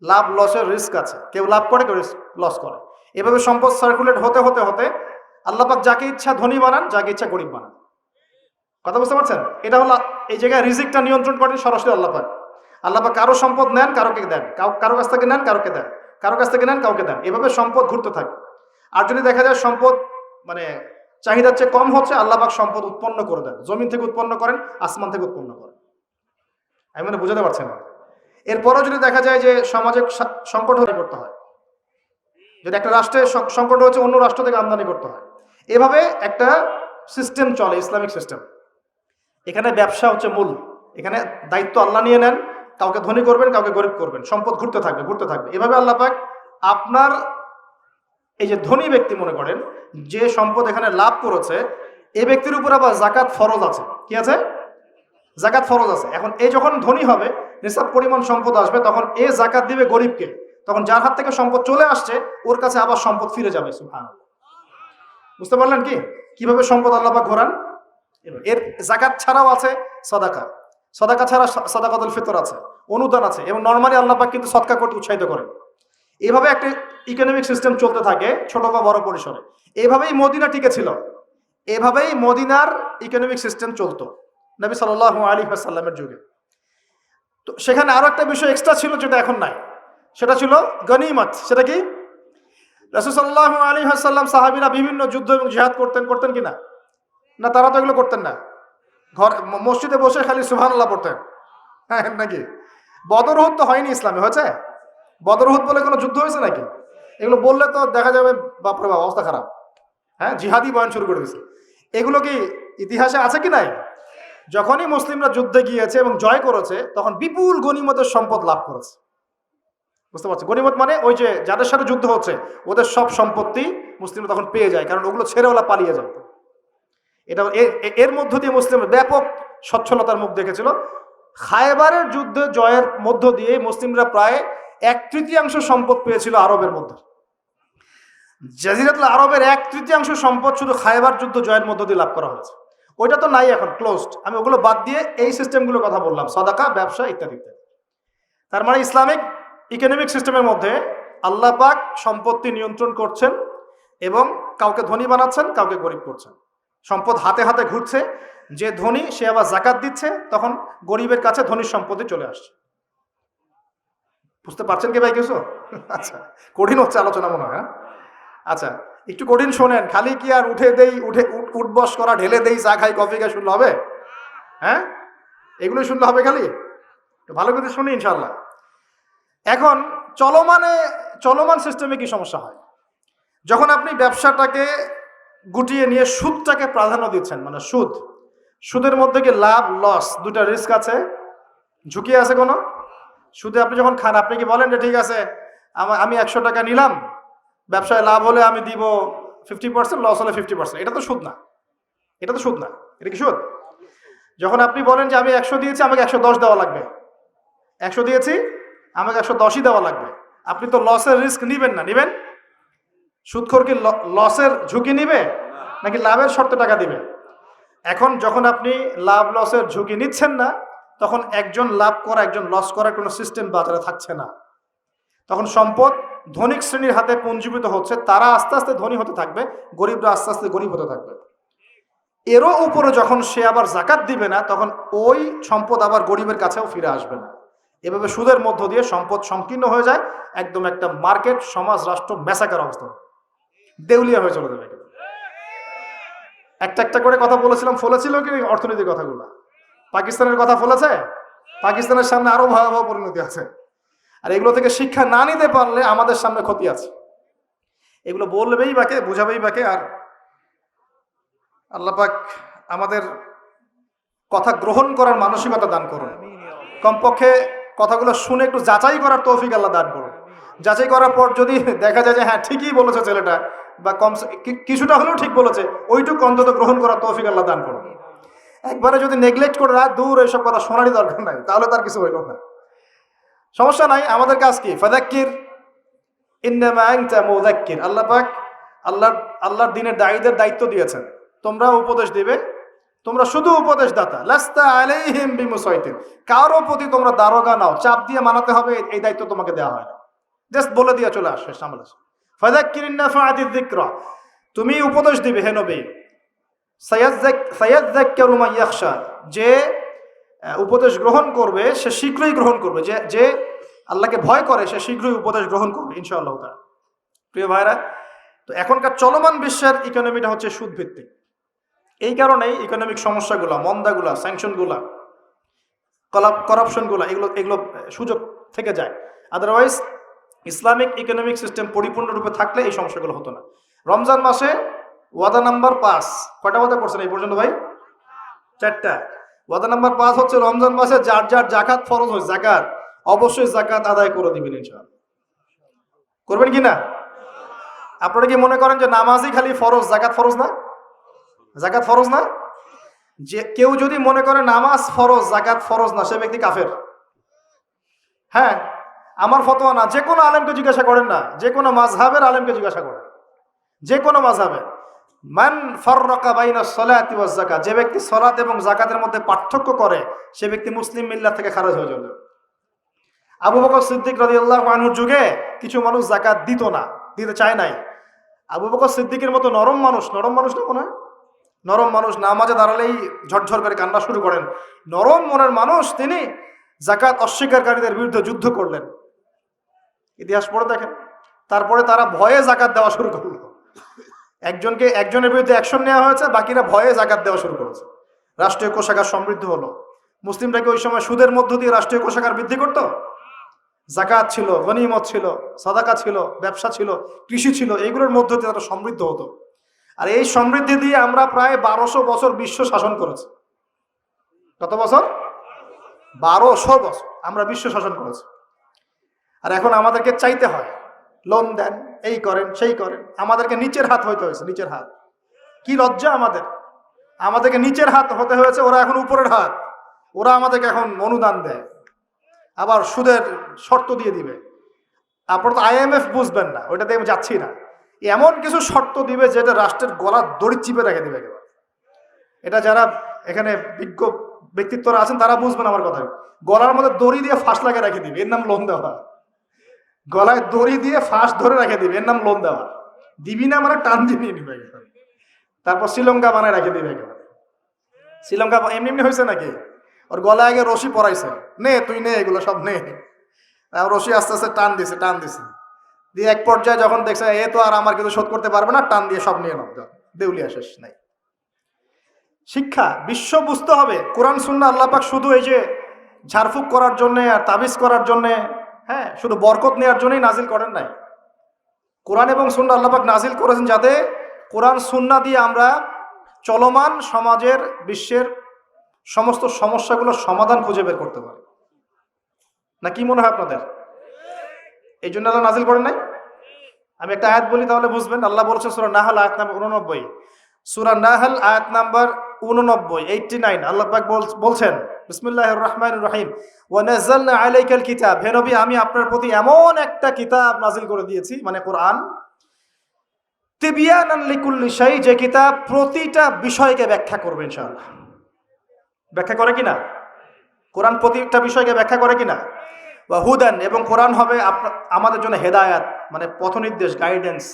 লাভ লসের রিস্ক আছে, কেউ লাভ করে, কেউ লস করে। এভাবে সম্পদ সার্কুলেট হতে হতে হতে আল্লাহ পাক যাকে ইচ্ছা ধনী বানান, যাকে ইচ্ছা গরিব বানান। কথা বুঝতে পারছেন? এটা হলো এই জায়গায় রিজিকটা নিয়ন্ত্রণ করেন সরাসরি আল্লাহ পাক। আল্লাহ পাক কারো সম্পদ নেন, কারোকে দেন, কারো কাছ থেকে নেন, কারোকে দেন, কারো কাছ থেকে নেন, কাউকে দেন। এভাবে সম্পদ ঘুরতে থাকে। আর যদি দেখা যায় সম্পদ মানে চাহিদার চেয়ে কম হচ্ছে, আল্লাহ পাক সম্পদ উৎপন্ন করে দেন। জমিন থেকে উৎপন্ন করেন, আসমান থেকে উৎপন্ন করেন। আমি মানে বুঝাতে পারছেন না? এরপরও যদি দেখা যায় যে সমাজে সংকট হতে করতে হয়, যদি একটা রাষ্ট্রের সংকট হচ্ছে, অন্য রাষ্ট্র থেকে আমদানি করতে হয়। এভাবে একটা সিস্টেম চলে, ইসলামিক সিস্টেম। এখানে ব্যবসা হচ্ছে মূল। এখানে দায়িত্ব আল্লাহ নিয়ে নেন, কাউকে ধনী করবেন, কাউকে গরিব করবেন। সম্পদ ঘুরতে থাকবে, ঘুরতে থাকবে। এভাবে আল্লাহ পাক আপনার এই যে ধনী ব্যক্তি, মনে করেন যে সম্পদ এখানে লাভ করেছে, এই ব্যক্তির উপর আবার জাকাত ফরজ আছে। কি আছে? জাকাত ফরজ আছে। এখন এই যখন ধনী হবে, নিসাব পরিমাণ সম্পদ আসবে, তখন এ জাকাত দিবে গরিবকে। তখন যার হাত থেকে সম্পদ চলে আসছে, ওর কাছে আবার সম্পদ ফিরে যাবে। সুবহানাল্লাহ। বুঝতে পারলেন কি কিভাবে সম্পদ আল্লাহ পাক ঘোরান? এর জাকাত ছাড়াও আছে সাদাকা। সাদাকা ছাড়া সাদাকাতুল ফিতর আছে, অনুদান আছে, এবং নরমালি আল্লাহ পাক কিন্তু সদকা করতে উৎসাহিত করেন। এইভাবে একটা ইকোনমিক সিস্টেম চলতে থাকে, ছোট বা বড় পরিসরে। এইভাবেই মদিনা টিকে ছিল, এভাবেই মদিনার ইকোনমিক সিস্টেম চলতো নবী সাল্লাল্লাহু আলাইহি ওয়াসাল্লামের যুগে। তো সেখানে আরো একটা বিষয় এক্সট্রা ছিল, যেটা এখন নাই। সেটা ছিল গনিমত। সেটা কি? রাসূল সাল্লাল্লাহু আলাইহি ওয়াসাল্লাম সাহাবীরা বিভিন্ন যুদ্ধ এবং জিহাদ করতেন কিনা? না, তারা তো এগুলো করতেন না। ঘর মসজিদে বসে খালি সুবহানাল্লাহ পড়তেন, হ্যাঁ নাকি? বদর উহুদ তো হয়নি ইসলামে, হয়েছে? বদর উহুদ বলে কোনো যুদ্ধ হয়েছে নাকি? এগুলো বললে তো দেখা যাবে বাপরে বাপ, অবস্থা খারাপ। হ্যাঁ, জিহাদি বয়ান শুরু করে দিয়েছে। এগুলো কি ইতিহাসে আছে কি নাই? যখনই মুসলিমরা যুদ্ধে গিয়েছে এবং জয় করেছে, তখন বিপুল গনিমতের সম্পদ লাভ করেছে। বুঝতে পারছো? গনিমত মানে ওই যে যাদের সাথে যুদ্ধ হচ্ছে, ওদের সব সম্পত্তি মুসলিমরা তখন পেয়ে যায়, কারণ ওগুলো ছেড়ে ওরা পালিয়ে যায়। এটা এর মধ্য দিয়ে মুসলিমরা ব্যাপক সচ্ছলতার মুখ দেখেছিল। খায়বারের যুদ্ধে জয়ের মধ্য দিয়ে মুসলিমরা প্রায় 1/3 সম্পদ পেয়েছিল আরবের মধ্যে। জাজিরাতুল আরবের 1/3 সম্পদ শুধু খায়বার যুদ্ধ জয়ের মধ্য দিয়ে লাভ করা হয়েছে। ওইটা তো নাই, এখন ক্লোজড। আমি ওগুলো বাদ দিয়ে এই সিস্টেমগুলোর কথা বললাম, সাদাকা, ব্যবসা ইত্যাদি ইত্যাদি। তার মানে ইসলামিক ইকোনমিক সিস্টেমের মধ্যে আল্লাহ পাক সম্পত্তি নিয়ন্ত্রণ করছেন এবং কাউকে ধনী বানাচ্ছেন, কাউকে গরিব করছেন। সম্পদ হাতে হাতে ঘুরছে। যে ধনী সে আবার জাকাত দিচ্ছে, তখন গরিবের কাছে ধনীর সম্পত্তি চলে আসছে। বুঝতে পারছেন কি ভাই কিছু? আচ্ছা, কঠিন হচ্ছে আলোচনা মনে হয়। আচ্ছা, একটু কঠিন শোনেন। খালি কি আর উঠবস করা, ঢেলে দেই, চা খাই, কফি খাই শুনলে হবে? হ্যাঁ, এগুলোই শুনলে হবে খালি? ভালো করে শুনি ইনশাল্লাহ। এখন চলমান সিস্টেমে কি সমস্যা হয়? যখন আপনি ব্যবসাটাকে গুটিয়ে নিয়ে সুদটাকে প্রাধান্য দিচ্ছেন, মানে সুদের মধ্যে কি লাভ লস দুটা রিস্ক আছে, ঝুঁকি আছে কোনো? সুদে আপনি যখন খান, আপনি কি বলেন যে ঠিক আছে আমি 100 টাকা নিলাম, ব্যবসায় লাভ হলে আমি দিব 50%, লস হলে 50%। এটা তো সুদ না, এটা তো সুদ না। এটা কি সুদ? যখন আপনি বলেন যে আমি 100 দিয়েছি, আমাকে 110 দেওয়া লাগবে, 100 দিয়েছি আমাকে 110ই দেওয়া লাগবে, আপনি তো লসের রিস্ক নিবেন না? নিবেন? সুদখোর কি লসের ঝুঁকি নিবে নাকি লাভের শর্তে টাকা দিবে? এখন যখন আপনি লাভ লসের ঝুঁকি নিচ্ছেন না, তখন একজন লাভ করা একজন লস করার কোনো সিস্টেম বাজারে থাকছে না। তখন সম্পদ ধনিক শ্রেণীর হাতে পুঞ্জীভূত হচ্ছে, তারা আস্তে আস্তে ধনী হতে থাকবে, গরিবরা আস্তে আস্তে গরিব হতে থাকবে। এরও উপরে যখন সে আবার জাকাত দিবে না, তখন ওই সম্পদ আবার গরিবের কাছেও ফিরে আসবে না। এভাবে সুদের মধ্য দিয়ে সম্পদ সংকীর্ণ হয়ে যায়, একদম একটা মার্কেট, সমাজ, রাষ্ট্র ম্যাসাকার অবস্থা, দেউলিয়া হয়ে চলে যাবে। একটা একটা করে কথা বলেছিলাম, ফলেছিল কি অর্থনীতির কথাগুলো? পাকিস্তানের কথা ফলেছে? পাকিস্তানের সামনে আরো ভয়াবহ পরিণতি আছে। আর এগুলো থেকে শিক্ষা না নিতে পারলে আমাদের সামনে ক্ষতি আছে। এগুলো বলবেই বাকে, বুঝাবেই বাকে। আর আল্লাহ পাক আমাদের কথা গ্রহণ করার মানসিকতা দান করুন। কমপক্ষে কথাগুলো শুনে একটু যাচাই করার তৌফিক আল্লাহ দান করুন। যাচাই করার পর যদি দেখা যায় যে হ্যাঁ ঠিকই বলেছে ছেলেটা, বা কম কিছুটা হলেও ঠিক বলেছে, ওইটুকু অন্তত গ্রহণ করার তৌফিক আল্লাহ দান করুন। একবারে যদি নেগলেক্ট করে দূর এইসব কথা শোনারই দরকার নাই, তাহলে তার কিছু হইল না। সমস্যা নাই, আমাদের কাজ কি? ফাযাক্কির ইন্নামা আনতা মুযাক্কির। আল্লাহ পাক আল্লাহর দ্বীনের দায়ীদের দায়িত্ব দিয়েছেন, তোমরা উপদেশ দিবে, তোমরা শুধু উপদেশ দাতা। লাস্তা আলাইহিম বিমুসাইতির। কারো প্রতি তোমরা দারোগা নাও, চাপ দিয়ে মানাতে হবে, এই দায়িত্ব তোমাকে দেওয়া হয় না। জাস্ট বলে দিয়ে চলে আসে সামনে। ফাযাক্কির ইন্নাফাআতিয যিকরা। তুমি উপদেশ দিবে হে নবী। সায়াযাক্কারু মান ইয়াখশা। যে উপদেশ গ্রহণ করবে সে শীঘ্রই গ্রহণ করবে, যে আল্লাহকে ভয় করে সে শীঘ্রই উপদেশ গ্রহণ করবে ইনশাআল্লাহ তাআলা। প্রিয় ভাইরা, তো এখনকার চলমান বিশ্বের ইকোনমিটা হচ্ছে সুদ ভিত্তিক। এই কারণেই ইকোনমিক সমস্যাগুলো, মন্দাগুলা, স্যাংশনগুলা, করাপশনগুলা, এগুলো সুযোগ থেকে যায়। আদারওয়াইজ ইসলামিক ইকোনমিক সিস্টেম পরিপূর্ণরূপে থাকলে এই সমস্যাগুলো হতো না। রমজান মাসে ওয়াদা নাম্বার 5, কয়টা ওয়াদা করছেন এই পর্যন্ত ভাই? 4টা। ওয়াদা নাম্বার 5 হচ্ছে রমজান মাসে যার যার জাকাত ফরজ হয়, জাকাত অবশ্যই জাকাত আদায় করে দিবেন ইনশাআল্লাহ। করবেন কি না? আপনারা কি মনে করেন যে নামাজই খালি ফরজ, জাকাত ফরজ না? জাকাত ফরজ না? যে কেউ যদি মনে করে নামাজ ফরজ, জাকাত ফরজ না, সে ব্যক্তি কাফের। হ্যাঁ, আমার ফতোয়া না, যে কোনো আলেমকে জিজ্ঞাসা করেন না, যে কোনো মাযহাবের আলেমকে জিজ্ঞাসা করেন, যে কোনো মাযহাবের। মান ফাররাকা বাইনাস সালাতি ওয়াজ যাকাত। যে ব্যক্তি সালাত এবং যাকাতের মধ্যে পার্থক্য করে, সে ব্যক্তি মুসলিম মিল্লাত থেকে খারিজ হয়ে যাবে। আবু বকর সিদ্দিক রাদিয়াল্লাহু আনহুর যুগে কিছু মানুষ যাকাত দিত না, দিতে চায় নাই। আবু বকর সিদ্দিকের মতো নরম মানুষ না মনে হয়, নরম মানুষ, নামাজে দাঁড়ালেই ঝরঝর করে কান্না শুরু করেন, নরম মনের মানুষ, তিনি যাকাত অস্বীকারীদের বিরুদ্ধে যুদ্ধ করলেন। ইতিহাস পড়ে দেখেন। তারপরে তারা ভয়ে যাকাত দেওয়া শুরু করলো। একজনের বিরুদ্ধে অ্যাকশন নেওয়া হয়েছে, বাকিরা ভয়ে যাকাত দেওয়া শুরু করেছে। রাষ্ট্রীয় কোষাগার সমৃদ্ধ হলো। মুসলিমরা কি ওই সময় সুদের মধ্য দিয়ে রাষ্ট্রীয় কোষাগার বৃদ্ধি করত? যাকাত ছিল, গনিমত ছিল, সাদাকা ছিল, ব্যবসা ছিল, কৃষি ছিল, এইগুলোর মধ্য দিয়ে তারা সমৃদ্ধ হতো। আর এই সমৃদ্ধি দিয়ে আমরা প্রায় 1200 বছর বিশ্ব শাসন করেছি। কত বছর? 1200 বছর আমরা বিশ্ব শাসন করেছি। আর এখন আমাদেরকে চাইতে হয়, লোন দেন, এই করেন, সেই করেন। আমাদেরকে নিচের হাত হইতে হয়েছে, নিচের হাত। কি লজ্জা আমাদেরকে নিচের হাত হতে হয়েছে, ওরা এখন উপরের হাত। ওরা আমাদেরকে এখন অনুদান দেয়, আবার সুদের শর্ত দিয়ে দিবে। আপনারা তো IMF বুঝবেন না, ওইটাতে আমি যাচ্ছি না। এমন কিছু শর্ত দিবে যেটা রাষ্ট্রের গলার দড়ি চিপে রেখে দিবে একেবারে। এটা যারা এখানে বিজ্ঞ ব্যক্তিত্বরা আছেন তারা বুঝবেন আমার কথা। গলার মধ্যে দড়ি দিয়ে ফাঁস লাগিয়ে রেখে দিবে, এর নাম লোন দেওয়া। গলায় দড়ি দিয়ে ফাঁস ধরে রেখে দিবে, এর নাম লোন দেওয়া। দিবি না মানে টান দিয়ে নিয়ে নিবে। তারপর শ্রীলঙ্কা বানায় রেখে দিবে একেবারে। শ্রীলঙ্কা এমনি হয়েছে নাকি? ওর গলায় আগে রশি পরাইছে, নে তুই নে, এগুলো সব নে। রশি আস্তে আস্তে টান দিছে দিয়ে এক পর্যায়ে যখন দেখছে এ তো আর আমার কিছু শোধ করতে পারবে না, টান দিয়ে সব নিয়ে নাও, দেউলিয়া শেষ নাই। শিক্ষা বিশ্ব বুঝতে হবে, কোরআন সুন্নাহ আল্লাহ পাক শুধু এই যে ঝাড়ফুঁক করার জন্য আর তাবিজ করার জন্য, হ্যাঁ, শুধু বরকত নেওয়ার জন্যই নাজিল করেন নাই। কোরআন এবং সুন্নাহ আল্লাহ পাক নাজিল করেছেন যাতে কোরআন সুন্নাহ দিয়ে আমরা চলমান সমাজের, বিশ্বের সমস্ত সমস্যাগুলোর সমাধান খুঁজে বের করতে পারি। না কি মনে হয় আপনাদের? এই জন্য আল্লাহ নাজিল করেন নাই। আমি একটা আয়াত বলি তাহলে বুঝবেন। আল্লাহ বলেছেন সূরা নাহল আয়াত নাম্বার 89, সূরা নাহল আয়াত নাম্বার 89 আল্লাহ পাক বলছেন, বিসমিল্লাহির রহমানির রহিম, ওয়া নাযালনা আলাইকাল কিতাব। হে নবী, আমি আপনার প্রতি এমন একটা কিতাব নাজিল করে দিয়েছি, মানে কোরআন, তিবিয়ানান লিকুল্লি শাই, যে কিতাব প্রতিটা বিষয়কে ব্যাখ্যা করবে ইনশাআল্লাহ। ব্যাখ্যা করে কিনা? কোরআন প্রতিটা বিষয়কে ব্যাখ্যা করে কিনা? ওয়া হুদান, এবং কোরআন হবে আমাদের জন্য হেদায়াত, মানে পথনির্দেশ, গাইডেন্স।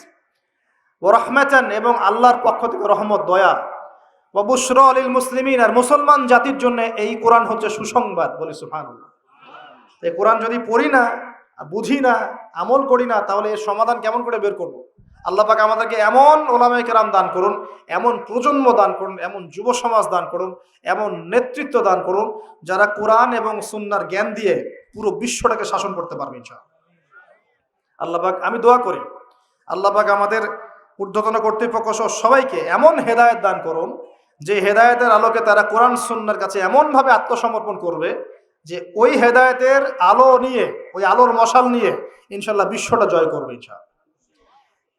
ওয়া রাহমাতান, এবং আল্লাহর পক্ষ থেকে রহমত, দয়া। ওয়া বুশরা লিল মুসলিমিন, আর মুসলমান জাতির জন্য এই কোরআন হচ্ছে সুসংবাদ। বলি সুবহানাল্লাহ। এই কোরআন যদি পড়ি না, বুঝি না, আমল করি না, তাহলে এর সমাধান কেমন করে বের করব? আল্লাহ পাক আমাদেরকে এমন ওলামায়ে কেরাম দান করুন, এমন প্রজন্ম দান করুন, এমন যুব সমাজ দান করুন, এমন নেতৃত্ব দান করুন, যারা কোরআন এবং সুন্নাহর জ্ঞান দিয়ে পুরো বিশ্বটাকে শাসন করতে পারবে ইনশাআল্লাহ। আল্লাহ পাক, আমি দোয়া করি আল্লাহ পাক আমাদের ঊর্ধ্বতন কর্তৃপক্ষ সহ সবাইকে এমন হেদায়েত দান করুন, যে হেদায়েতের আলোকে তারা কোরআন সুন্নাহর কাছে এমনভাবে আত্মসমর্পণ করবে যে ওই হেদায়েতের আলো নিয়ে, ওই আলোর মশাল নিয়ে ইনশাআল্লাহ বিশ্বটা জয় করবে ইনশাআল্লাহ।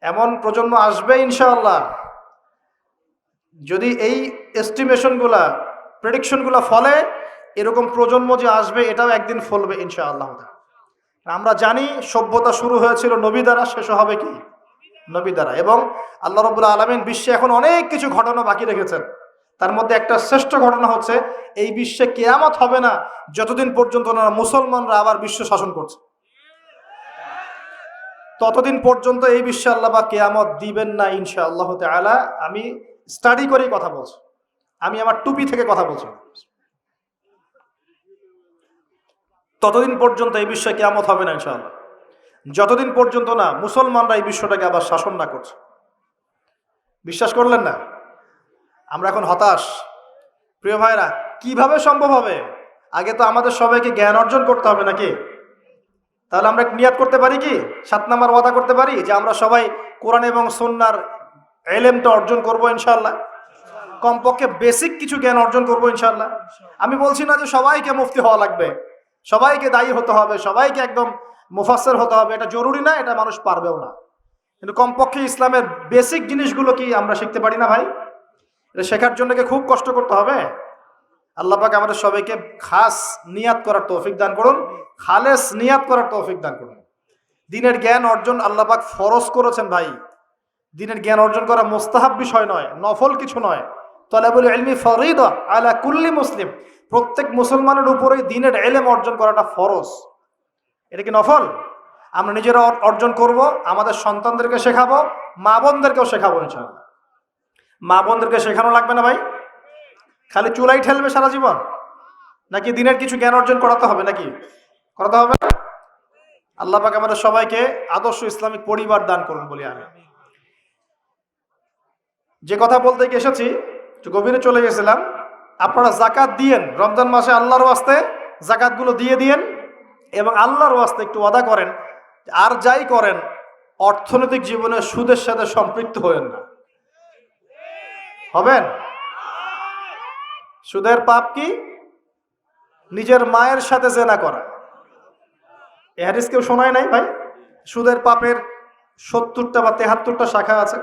এমন প্রজন্ম আসবে ইনশাআল্লাহ। যদি এই এস্টিমেশনগুলা, প্রেডিকশনগুলা ফলে, এরকম প্রজন্ম যে আসবে এটাও একদিন ফলবে ইনশাআল্লাহ। আমরা জানি সভ্যতা শুরু হয়েছিল নবী দ্বারা, শেষ হবে কি? নবী দ্বারা। এবং আল্লাহ রাব্বুল আলামিন বিশ্বে এখন অনেক কিছু ঘটনা বাকি রেখেছেন। তার মধ্যে একটা শ্রেষ্ঠ ঘটনা হচ্ছে এই বিশ্বে কিয়ামত হবে না যতদিন পর্যন্ত না মুসলমানরা আবার বিশ্ব শাসন করছে। ততদিন পর্যন্ত এই বিশ্বে আল্লাহ বা কিয়ামত দিবেন না ইনশাআল্লাহ তাআলা। আমি স্টাডি করেই কথা বলছি, আমি আমার টুপি থেকে কথা বলছি। ততদিন পর্যন্ত এই বিশ্বে কিয়ামত হবে না ইনশাআল্লাহ, যতদিন পর্যন্ত না মুসলমানরা এই বিশ্বটাকে আবার শাসন না করছে। বিশ্বাস করলেন না? আমরা এখন হতাশ। প্রিয় ভাইরা, কিভাবে সম্ভব হবে? আগে তো আমাদের সবাইকে জ্ঞান অর্জন করতে হবে নাকি? তাহলে আমরা নিয়াত করতে পারি কি, 7 নাম্বার ওয়াদা করতে পারি যে আমরা সবাই কোরআন এবং সুন্নাহর ইলমটা অর্জন করব ইনশাআল্লাহ। কমপক্ষে বেসিক কিছু জ্ঞান অর্জন করব ইনশাআল্লাহ। আমি বলছি না যে সবাইকে মুফতি হওয়া লাগবে, সবাইকে দায়ী হতে হবে, সবাইকে একদম মুফাসসির হতে হবে, এটা জরুরি না, এটা মানুষ পারবেও না। কিন্তু কমপক্ষে ইসলামের বেসিক জিনিসগুলো কি আমরা শিখতে পারি না ভাই? এটা শেখার জন্য কি খুব কষ্ট করতে হবে? আল্লাহ পাক আমাদের সবাইকে খাস নিয়াত করার তৌফিক দান করুন, খালেস নিয়াত করার তৌফিক দান করুন। দ্বীনের জ্ঞান অর্জন আল্লাহ পাক ফরজ করেছেন ভাই। দ্বীনের জ্ঞান অর্জন করা মুস্তাহাব বিষয় নয়, নফল কিছু নয়। তালাবুল ইলমি ফরিদা আলা কুল্লি মুসলিম, প্রত্যেক মুসলমানের উপরেই দ্বীনের ইলম অর্জন করাটা ফরজ। এটা কি নফল? আমরা নিজেরা অর্জন করব, আমাদের সন্তানদেরকে শেখাবো, মা বোনদেরকেও শেখাবো ইনশাআল্লাহ। মা বোনদেরকে শেখানো লাগবে না ভাই? খালি চুলাই ঠেলবে সারা জীবন? নাকি দ্বীনের কিছু জ্ঞান অর্জন করাতে হবে? নাকি করাতে হবে? আল্লাহ পাক আমাদের সবাইকে আদর্শ ইসলামিক পরিবার দান করুন বলি আমি। যে কথা বলতে গিয়ে এসেছি, গভীরে চলে গেছিলাম। আপনারা যাকাত দিয়েন, রমজান মাসে আল্লাহর ওয়াস্তে যাকাতগুলো দিয়ে দিয়েন, এবং আল্লাহর ওয়াস্তে একটু ওয়াদা করেন আর যাই করেন অর্থনৈতিক জীবনে সুদের সাথে সম্পৃক্ত হবেন না। হবেন? সুদের পাপ কি? নিজের মায়ের সাথে জেনা করা। এই হাদিস কেউ শোনায় নাই ভাই? সুদের পাপের 70টা বা 73টা শাখা আছে।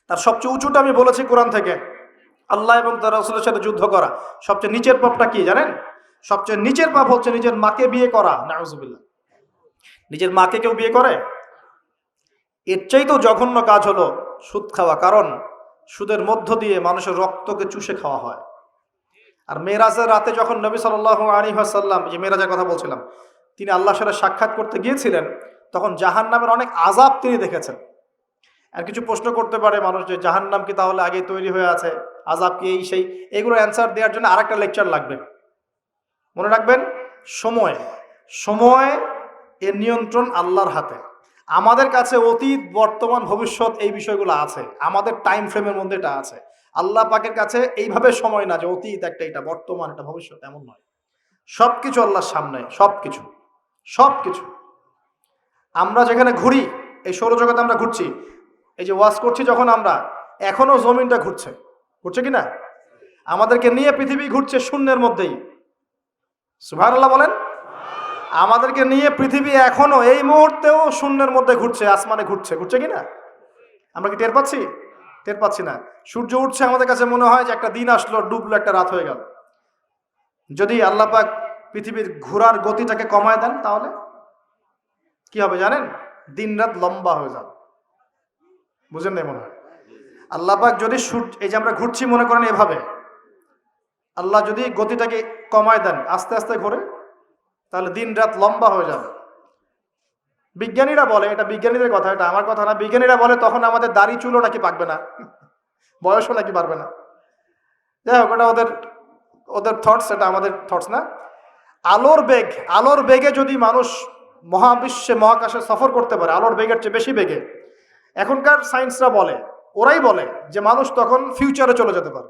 তার সবচেয়ে উঁচুটা আমি বলেছি কোরআন থেকে, আল্লাহ এবং তার রাসূলের সাথে যুদ্ধ করা। সবচেয়ে নিচের পাপটা কি জানেন? সবচেয়ে নিচের পাপ হচ্ছে নিজের মাকে বিয়ে করা। নাউজুবিল্লাহ। নিজের মাকে কেউ বিয়ে করে? এর চাইতেও জঘন্য কাজ হলো সুদ খাওয়া, কারণ সুদের মধ্য দিয়ে মানুষের রক্তকে চুষে খাওয়া হয়। আর মেরাজের রাতে যখন নবী সাল্লাল্লাহু আলাইহি ওয়াসাল্লাম, যে মেরাজের কথা বলছিলাম, তিনি আল্লাহর সাথে সাক্ষাৎ করতে গিয়েছিলেন, তখন জাহান্নামের অনেক আযাব তিনি দেখেছেন। আর কিছু প্রশ্ন করতে পারে মানুষ যে জাহান্নাম কি তাহলে আগে তৈরি হয়ে আছে, আযাব কি এই সেই, এগুলো অ্যান্সার দেওয়ার জন্য আরেকটা লেকচার লাগবে। মনে রাখবেন, সময় সময় এর নিয়ন্ত্রণ আল্লাহর হাতে। আমাদের কাছে অতীত, বর্তমান, ভবিষ্যৎ এই বিষয়গুলো আছে, আমাদের টাইম ফ্রেমের মধ্যে এটা আছে। আল্লাহ পাকের কাছে এইভাবে সময় না যে অতীত একটা, এটা বর্তমান, এটা ভবিষ্যৎ, এমন নয়। সবকিছু আল্লাহর সামনে, সবকিছু সবকিছু। আমরা যেখানে ঘুরি, এই সৌরজগতে আমরা ঘুরছি, এই যে ওয়াজ করছি যখন আমরা, এখনো জমিনটা ঘুরছে, ঘুরছে কিনা? আমাদেরকে নিয়ে পৃথিবী ঘুরছে শূন্যের মধ্যেই। সুবহানাল্লাহ বলেন। আমাদেরকে নিয়ে পৃথিবী এখনো এই মুহূর্তেও শূন্যের মধ্যে ঘুরছে, আসমানে ঘুরছে, ঘুরছে কিনা? আমরা কি টের পাচ্ছি? টের পাচ্ছি না। সূর্য উঠছে, আমাদের কাছে মনে হয় যে একটা দিন আসলো, ডুবলো, একটা রাত হয়ে গেল। যদি আল্লাহ পাক পৃথিবীর ঘোরার গতিটাকে কমায় দেন, তাহলে কি হবে জানেন? দিন রাত লম্বা হয়ে যাবে। বুঝেন না মনে হয়? আল্লাহ পাক যদি এই যে আমরা ঘুরছি মনে করেন এভাবে, আল্লাহ যদি গতিটাকে কমায় দেন, আস্তে আস্তে ঘুরে, তাহলে দিন রাত লম্বা হয়ে যাবে। বিজ্ঞানীরা বলে, এটা বিজ্ঞানীদের কথা, এটা আমার কথা না, বিজ্ঞানীরা বলে তখন আমাদের দাড়ি চুলও নাকি পাকবে না, বয়সও নাকি বাড়বে না। যাই হোক, ওটা ওদের ওদের থটস, এটা আমাদের থটস না। আলোর বেগে যদি মানুষ মহাবিশ্বে মহাকাশে সফর করতে পারে, আলোর বেগের চেয়ে বেশি বেগে, এখনকার সায়েন্সরা বলে, ওরাই বলে যে মানুষ তখন ফিউচারে চলে যেতে পারে,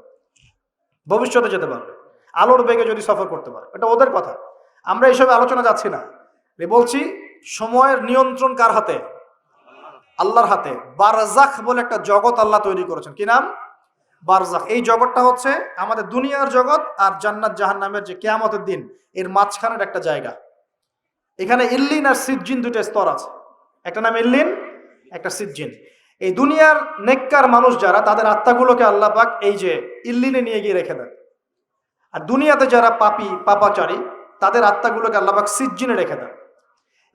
ভবিষ্যতে যেতে পারবে আলোর বেগে যদি সফর করতে পারে। এটা ওদের কথা, আমরা এইসব আলোচনা যাচ্ছি না। বলছি সময়ের নিয়ন্ত্রণ কার হাতে? আল্লাহর হাতে। বারজাখ বলে একটা জগৎ আল্লাহ তৈরি করেছেন। কি নাম? বারজাখ। এই জগৎটা হচ্ছে আমাদের দুনিয়ার জগৎ আর জান্নাত জাহান্নামের যে কিয়ামতের দিন, এর মাঝখানের একটা জায়গা। এখানে ইল্লিন আর সিজ্জিন দুটো স্তর আছে, একটা নাম ইল্লিন, একটা সিজ্জিন। এই দুনিয়ার নেককার মানুষ যারা, তাদের আত্মাগুলোকে আল্লাহ পাক এই যে ইল্লিনে নিয়ে গিয়ে রেখে দেন। আর দুনিয়াতে যারা পাপাচারী, তাদের আত্মাগুলোকে আল্লাহ পাক সিজ্জিনে রেখে দেন।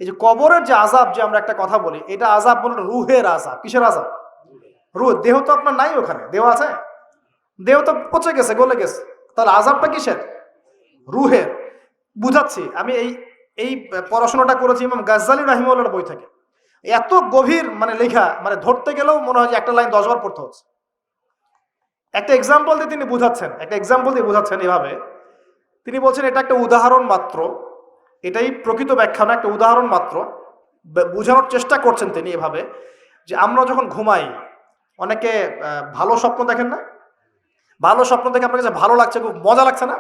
এই যে কবরের যে আযাব, যে আমরা একটা কথা বলি, এটা আযাব বলে রুহের আযাব। কিসের আযাব? রুহ। দেহ তো আপনার নাই, ওখানে দেহ আছে? দেহ তো পচে গেছে, গলে গেছে, তাহলে আযাবটা কিসের? রুহের। বুঝাচ্ছি, আমি এই পড়াশোনাটা করেছি ইমাম গাজ্জালী রাহিমাহুল্লাহর বই থেকে। এত গভীর মানে লেখা, মানে ধরতে গেলেও মনে হয় যে একটা লাইন 10 বার পড়তে হচ্ছে। একটা এক্সাম্পল দিয়ে তিনি বুঝাচ্ছেন এভাবে। তিনি বলছেন এটা একটা উদাহরণ মাত্র, এটাই প্রকৃত ব্যাখ্যা না, একটা উদাহরণ মাত্র। বোঝানোর চেষ্টা করছেন তিনি এভাবে যে আমরা যখন ঘুমাই, অনেকে ভালো স্বপ্ন দেখেন না? ভালো স্বপ্ন দেখে আপনার কাছে ভালো লাগছে, খুব মজা লাগছে না?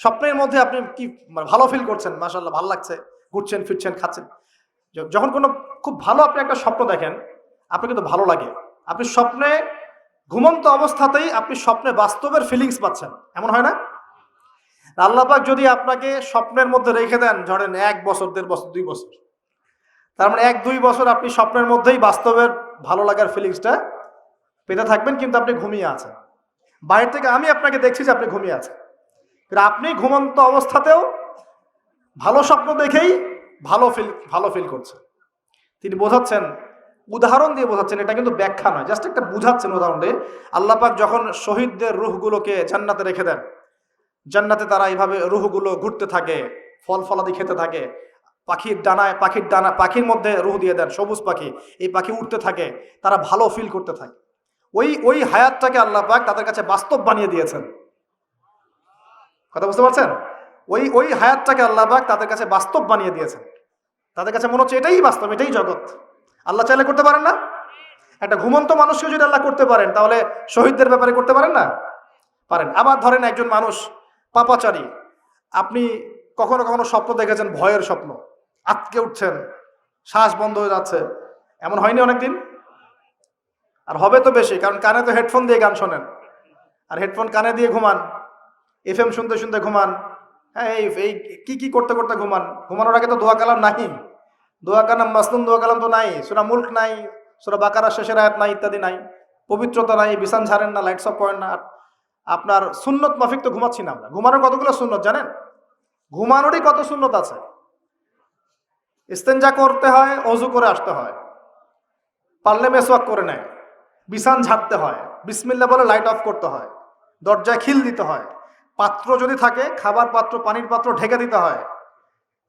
স্বপ্নের মধ্যে আপনি কি মানে ভালো ফিল করছেন, মাশাআল্লাহ ভালো লাগছে, ঘুরছেন ফিরছেন খাচ্ছেন। যখন কোনো খুব ভালো আপনি একটা স্বপ্ন দেখেন, আপনি কিন্তু ভালো লাগে। আপনি স্বপ্নে ঘুমন্ত অবস্থাতেই আপনি স্বপ্নে বাস্তবের ফিলিংস পাচ্ছেন, এমন হয় না? আল্লাহ পাক যদি আপনাকে স্বপ্নের মধ্যে রেখে দেন, ধরেন 1 বছর 1.5 বছর 2 বছর, তার মানে 1-2 বছর আপনি স্বপ্নের মধ্যেই বাস্তবের ভালো লাগার ফিলিংসটা পেতে থাকবেন, কিন্তু আপনি ঘুমিয়ে আছেন। বাইরে থেকে আমি আপনাকে দেখছি যে আপনি ঘুমিয়ে আছেন, কিন্তু আপনি ঘুমন্ত অবস্থাতেও ভালো স্বপ্ন দেখেই ভালো ফিল করছেন। তিনি বোঝাচ্ছেন, উদাহরণ দিয়ে বোঝাচ্ছেন, এটা কিন্তু ব্যাখ্যা নয়, জাস্ট একটা বুঝাচ্ছেন উদাহরণ দিয়ে। আল্লাহ পাক যখন শহীদদের রূহগুলোকে জান্নাতে রেখে দেন, জান্নাতে তারা এইভাবে রূহগুলো ঘুরতে থাকে, ফল ফলাদি খেতে থাকে, পাখির মধ্যে রূহ দিয়ে দেন, সবুজ পাখি, এই পাখি উঠতে থাকে, তারা ভালো ফিল করতে থাকে। ওই হায়াতটাকে আল্লাহ পাক তাদের কাছে বাস্তব বানিয়ে দিয়েছেন। কথা বুঝতে পারছেন? ওই হায়াতটাকে আল্লাহ পাক তাদের কাছে বাস্তব বানিয়ে দিয়েছেন। তাদের কাছে মনে হচ্ছে এটাই বাস্তব, এটাই জগৎ। আল্লাহ চাইলে করতে পারেন না? একটা ঘুমন্ত মানুষকে যদি আল্লাহ করতে পারেন, তাহলে শহীদদের ব্যাপারে করতে পারেন না? পারেন। আবার ধরেন একজন মানুষ পাপাচারী, আপনি কখনো কখনো স্বপ্ন দেখেছেন, ভয়ের স্বপ্ন, আটকে উঠছেন, শ্বাস বন্ধ হয়ে যাচ্ছে, এমন হয়নি অনেকদিন? আর হবে তো বেশি, কারণ কানে তো হেডফোন দিয়ে গান শোনেন, আর হেডফোন কানে দিয়ে ঘুমান, FM শুনতে শুনতে ঘুমান। হ্যাঁ, এই কি করতে করতে ঘুমান। ঘুমানোর আগে তো দোয়া কালাম নাই, দোয়া কালাম মাসনুন দোয়া কালাম তো নাই, সূরা মুলক নাই, সূরা বাকারা শেষের আয়াত নাই, ইত্যাদি নাই, পবিত্রতা নাই, বিছান ছাড়েন না, লাইটস অফ করেন না। আপনার সুন্নত মাফিক তো ঘুমাচ্ছি না আমরা। ঘুমানোর কতগুলো সুন্নত জানেন? ঘুমানোরই কত সুন্নত আছে। ইস্তেঞ্জা করতে হয়, অজু করে আসতে হয়, পারলে মেসওয়াক করে নেয়, বিছান ঝাড়তে হয়, বিসমিল্লাহ বলে লাইট অফ করতে হয়, দরজায় খিল দিতে হয়, পাত্র যদি থাকে খাবার পাত্র, পানির পাত্র ঢেকে দিতে হয়,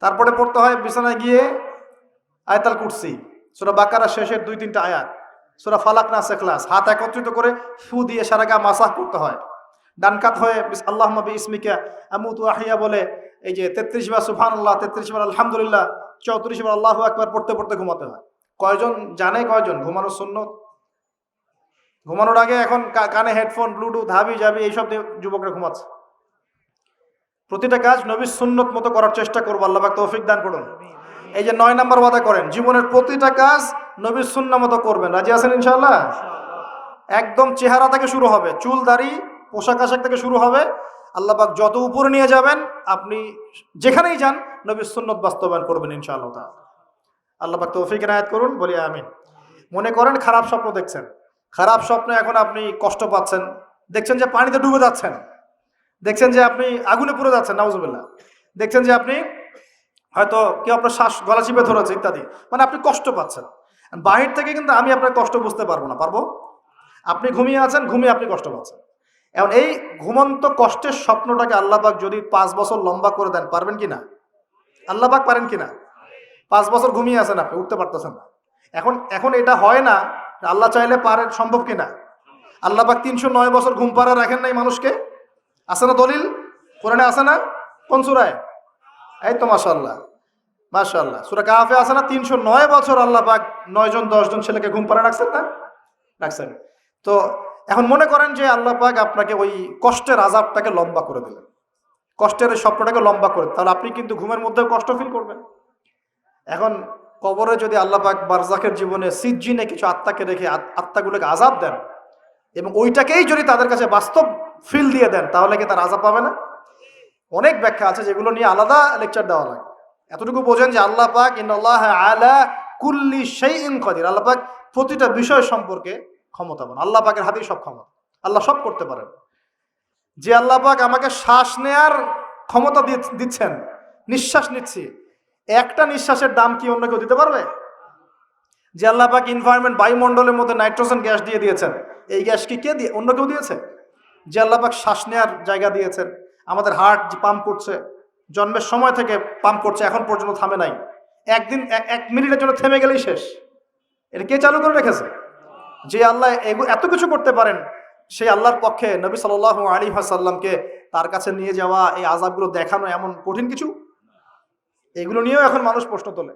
তারপরে পড়তে হয় বিছানায় গিয়ে আয়াতুল কুরসি, সূরা বাকারা শেষের 2-3টা আয়াত, সূরা ফালাক নাস ইখলাস, হাত একত্রিত করে ফু দিয়ে সারা গা মাসাহ করতে হয়। ডান কাত হয়ে আল্লাহুম্মা বিইসমিকা আমুতু আহইয়া বলে এই যে 33 বার সুবহানাল্লাহ, 33 বার আলহামদুলিল্লাহ, 34 বার আল্লাহু আকবার পড়তে পড়তে ঘুমাতে হয়। কয়জন জানে কয়জন ঘুমানোর সুন্নত? ঘুমানোর আগে এখন কানে হেডফোন, ব্লুটুথ, হাবি জাবি এইসব দিয়ে যুবকরা ঘুমাচ্ছে। প্রতিটা কাজ নবীর সুন্নত মতো করার চেষ্টা করবো, আল্লাহ পাক তৌফিক দান করুন। এই যে 9 নম্বর ওয়াদা করেন, জীবনের প্রতিটা কাজ নবীর সুন্নাহ মতো করবেন। রাজি আছেন ইনশাআল্লাহ? একদম চেহারা থেকে শুরু হবে, চুল দাড়ি পোশাক আশাক থেকে শুরু হবে। আল্লাহ পাক যত উপরে নিয়ে যাবেন, আপনি যেখানেই যান নবীর সুন্নত বাস্তবায়ন করবেন ইনশাআল্লাহ তাআলা। আল্লাহ পাক তৌফিক এনায়েত করুন, বলি আমিন। মনে করেন খারাপ স্বপ্ন দেখছেন, খারাপ স্বপ্নে এখন আপনি কষ্ট পাচ্ছেন, দেখছেন যে পানিতে ডুবে যাচ্ছেন, দেখছেন যে আপনি আগুনে পুড়ে যাচ্ছেন, নাউজুবিল্লাহ, দেখছেন যে আপনি হয়তো কেউ আপনার শ্বাস গলা চিপে ধরেছে ইত্যাদি, মানে আপনি কষ্ট পাচ্ছেন। বাহির থেকে কিন্তু আমি আপনার কষ্ট বুঝতে পারবো না, পারবো? আপনি ঘুমিয়ে আছেন, ঘুমিয়ে আপনি কষ্ট পাচ্ছেন। এখন এই ঘুমন্ত কষ্টের স্বপ্নটাকে আল্লাহ পাক যদি 5 বছর লম্বা করে দেন, পারবেন কি না? আল্লাহ পাক পারেন কি না? 5 বছর ঘুমিয়ে আছেন, আপনি উঠতে পারতেছেন না। এখন এখন এটা হয় না, আল্লাহ চাইলে পারেন, সম্ভব কি না? আল্লাহ পাক 309 বছর ঘুম পাড়া রাখেন নাই মানুষকে? আছে না দলিল? কোরআনে আছে না? কোন সূরায়? এই তো মাশাআল্লাহ, মাশাআল্লাহ, সূরা কাহফে আছে না? 309 বছর আল্লাহ পাক 9 জন 10 জন ছেলেকে ঘুম পাড়া রাখছেন না? রাখছেন। তো এখন মনে করেন যে আল্লাহ পাক আপনাকে ওই কষ্টের আযাবটাকে লম্বা করে দিলেন, কষ্টের এই স্বপ্নটাকে লম্বা করে, তাহলে আপনি কিন্তু ঘুমের মধ্যেও কষ্ট ফিল করবেন। এখন কবরে যদি আল্লাহ পাক বারজাখের জীবনে সিজ্জিনে কিছু আত্মাকে রেখে আত্মাগুলোকে আযাব দেন এবং ওইটাকেই যদি তাদের কাছে বাস্তব ফিল দিয়ে দেন, তাহলে কি তার আযাব পাবে না? অনেক ব্যাখ্যা আছে যেগুলো নিয়ে আলাদা লেকচার দেওয়া লাগে। এতটুকু বোঝেন যে আল্লাহ পাক ইন্নাল্লাহ আলা কুল্লি শাইইন কাদির, আল্লাহ পাক প্রতিটা বিষয় সম্পর্কে ক্ষমতাবান। আল্লাহ পাকের হাতেই সব ক্ষমতা, আল্লাহ সব করতে পারেন। যে আল্লাহ পাক আমাকে শ্বাস নেয়ার ক্ষমতা দিচ্ছেন, নিঃশ্বাস নিচ্ছি, একটা নিঃশ্বাসের দাম কি অন্য কেউ দিতে পারবে? যে আল্লাহ পাক এনভায়রনমেন্ট, বায়ুমণ্ডলের মধ্যে নাইট্রোজেন গ্যাস দিয়ে দিয়েছেন, এই গ্যাস কি কে দিয়ে, অন্য কেউ দিয়েছে? যে আল্লাহ পাক শ্বাস নেয়ার জায়গা দিয়েছেন, আমাদের হার্ট যে পাম্প করছে, জন্মের সময় থেকে পাম্প করছে, এখন পর্যন্ত থামে নাই। একদিন 1 মিনিটের জন্য থেমে গেলেই শেষ। এটা কে চালু করে রেখেছে? যে আল্লাহ এত কিছু করতে পারেন, সেই আল্লাহর পক্ষে নবী সাল্লাল্লাহু আলাইহি ওয়াসাল্লামকে তার কাছে নিয়ে যাওয়া, এই আযাবগুলো দেখানো এমন কঠিন কিছু? এগুলো নিয়েও এখন মানুষ প্রশ্ন তোলে।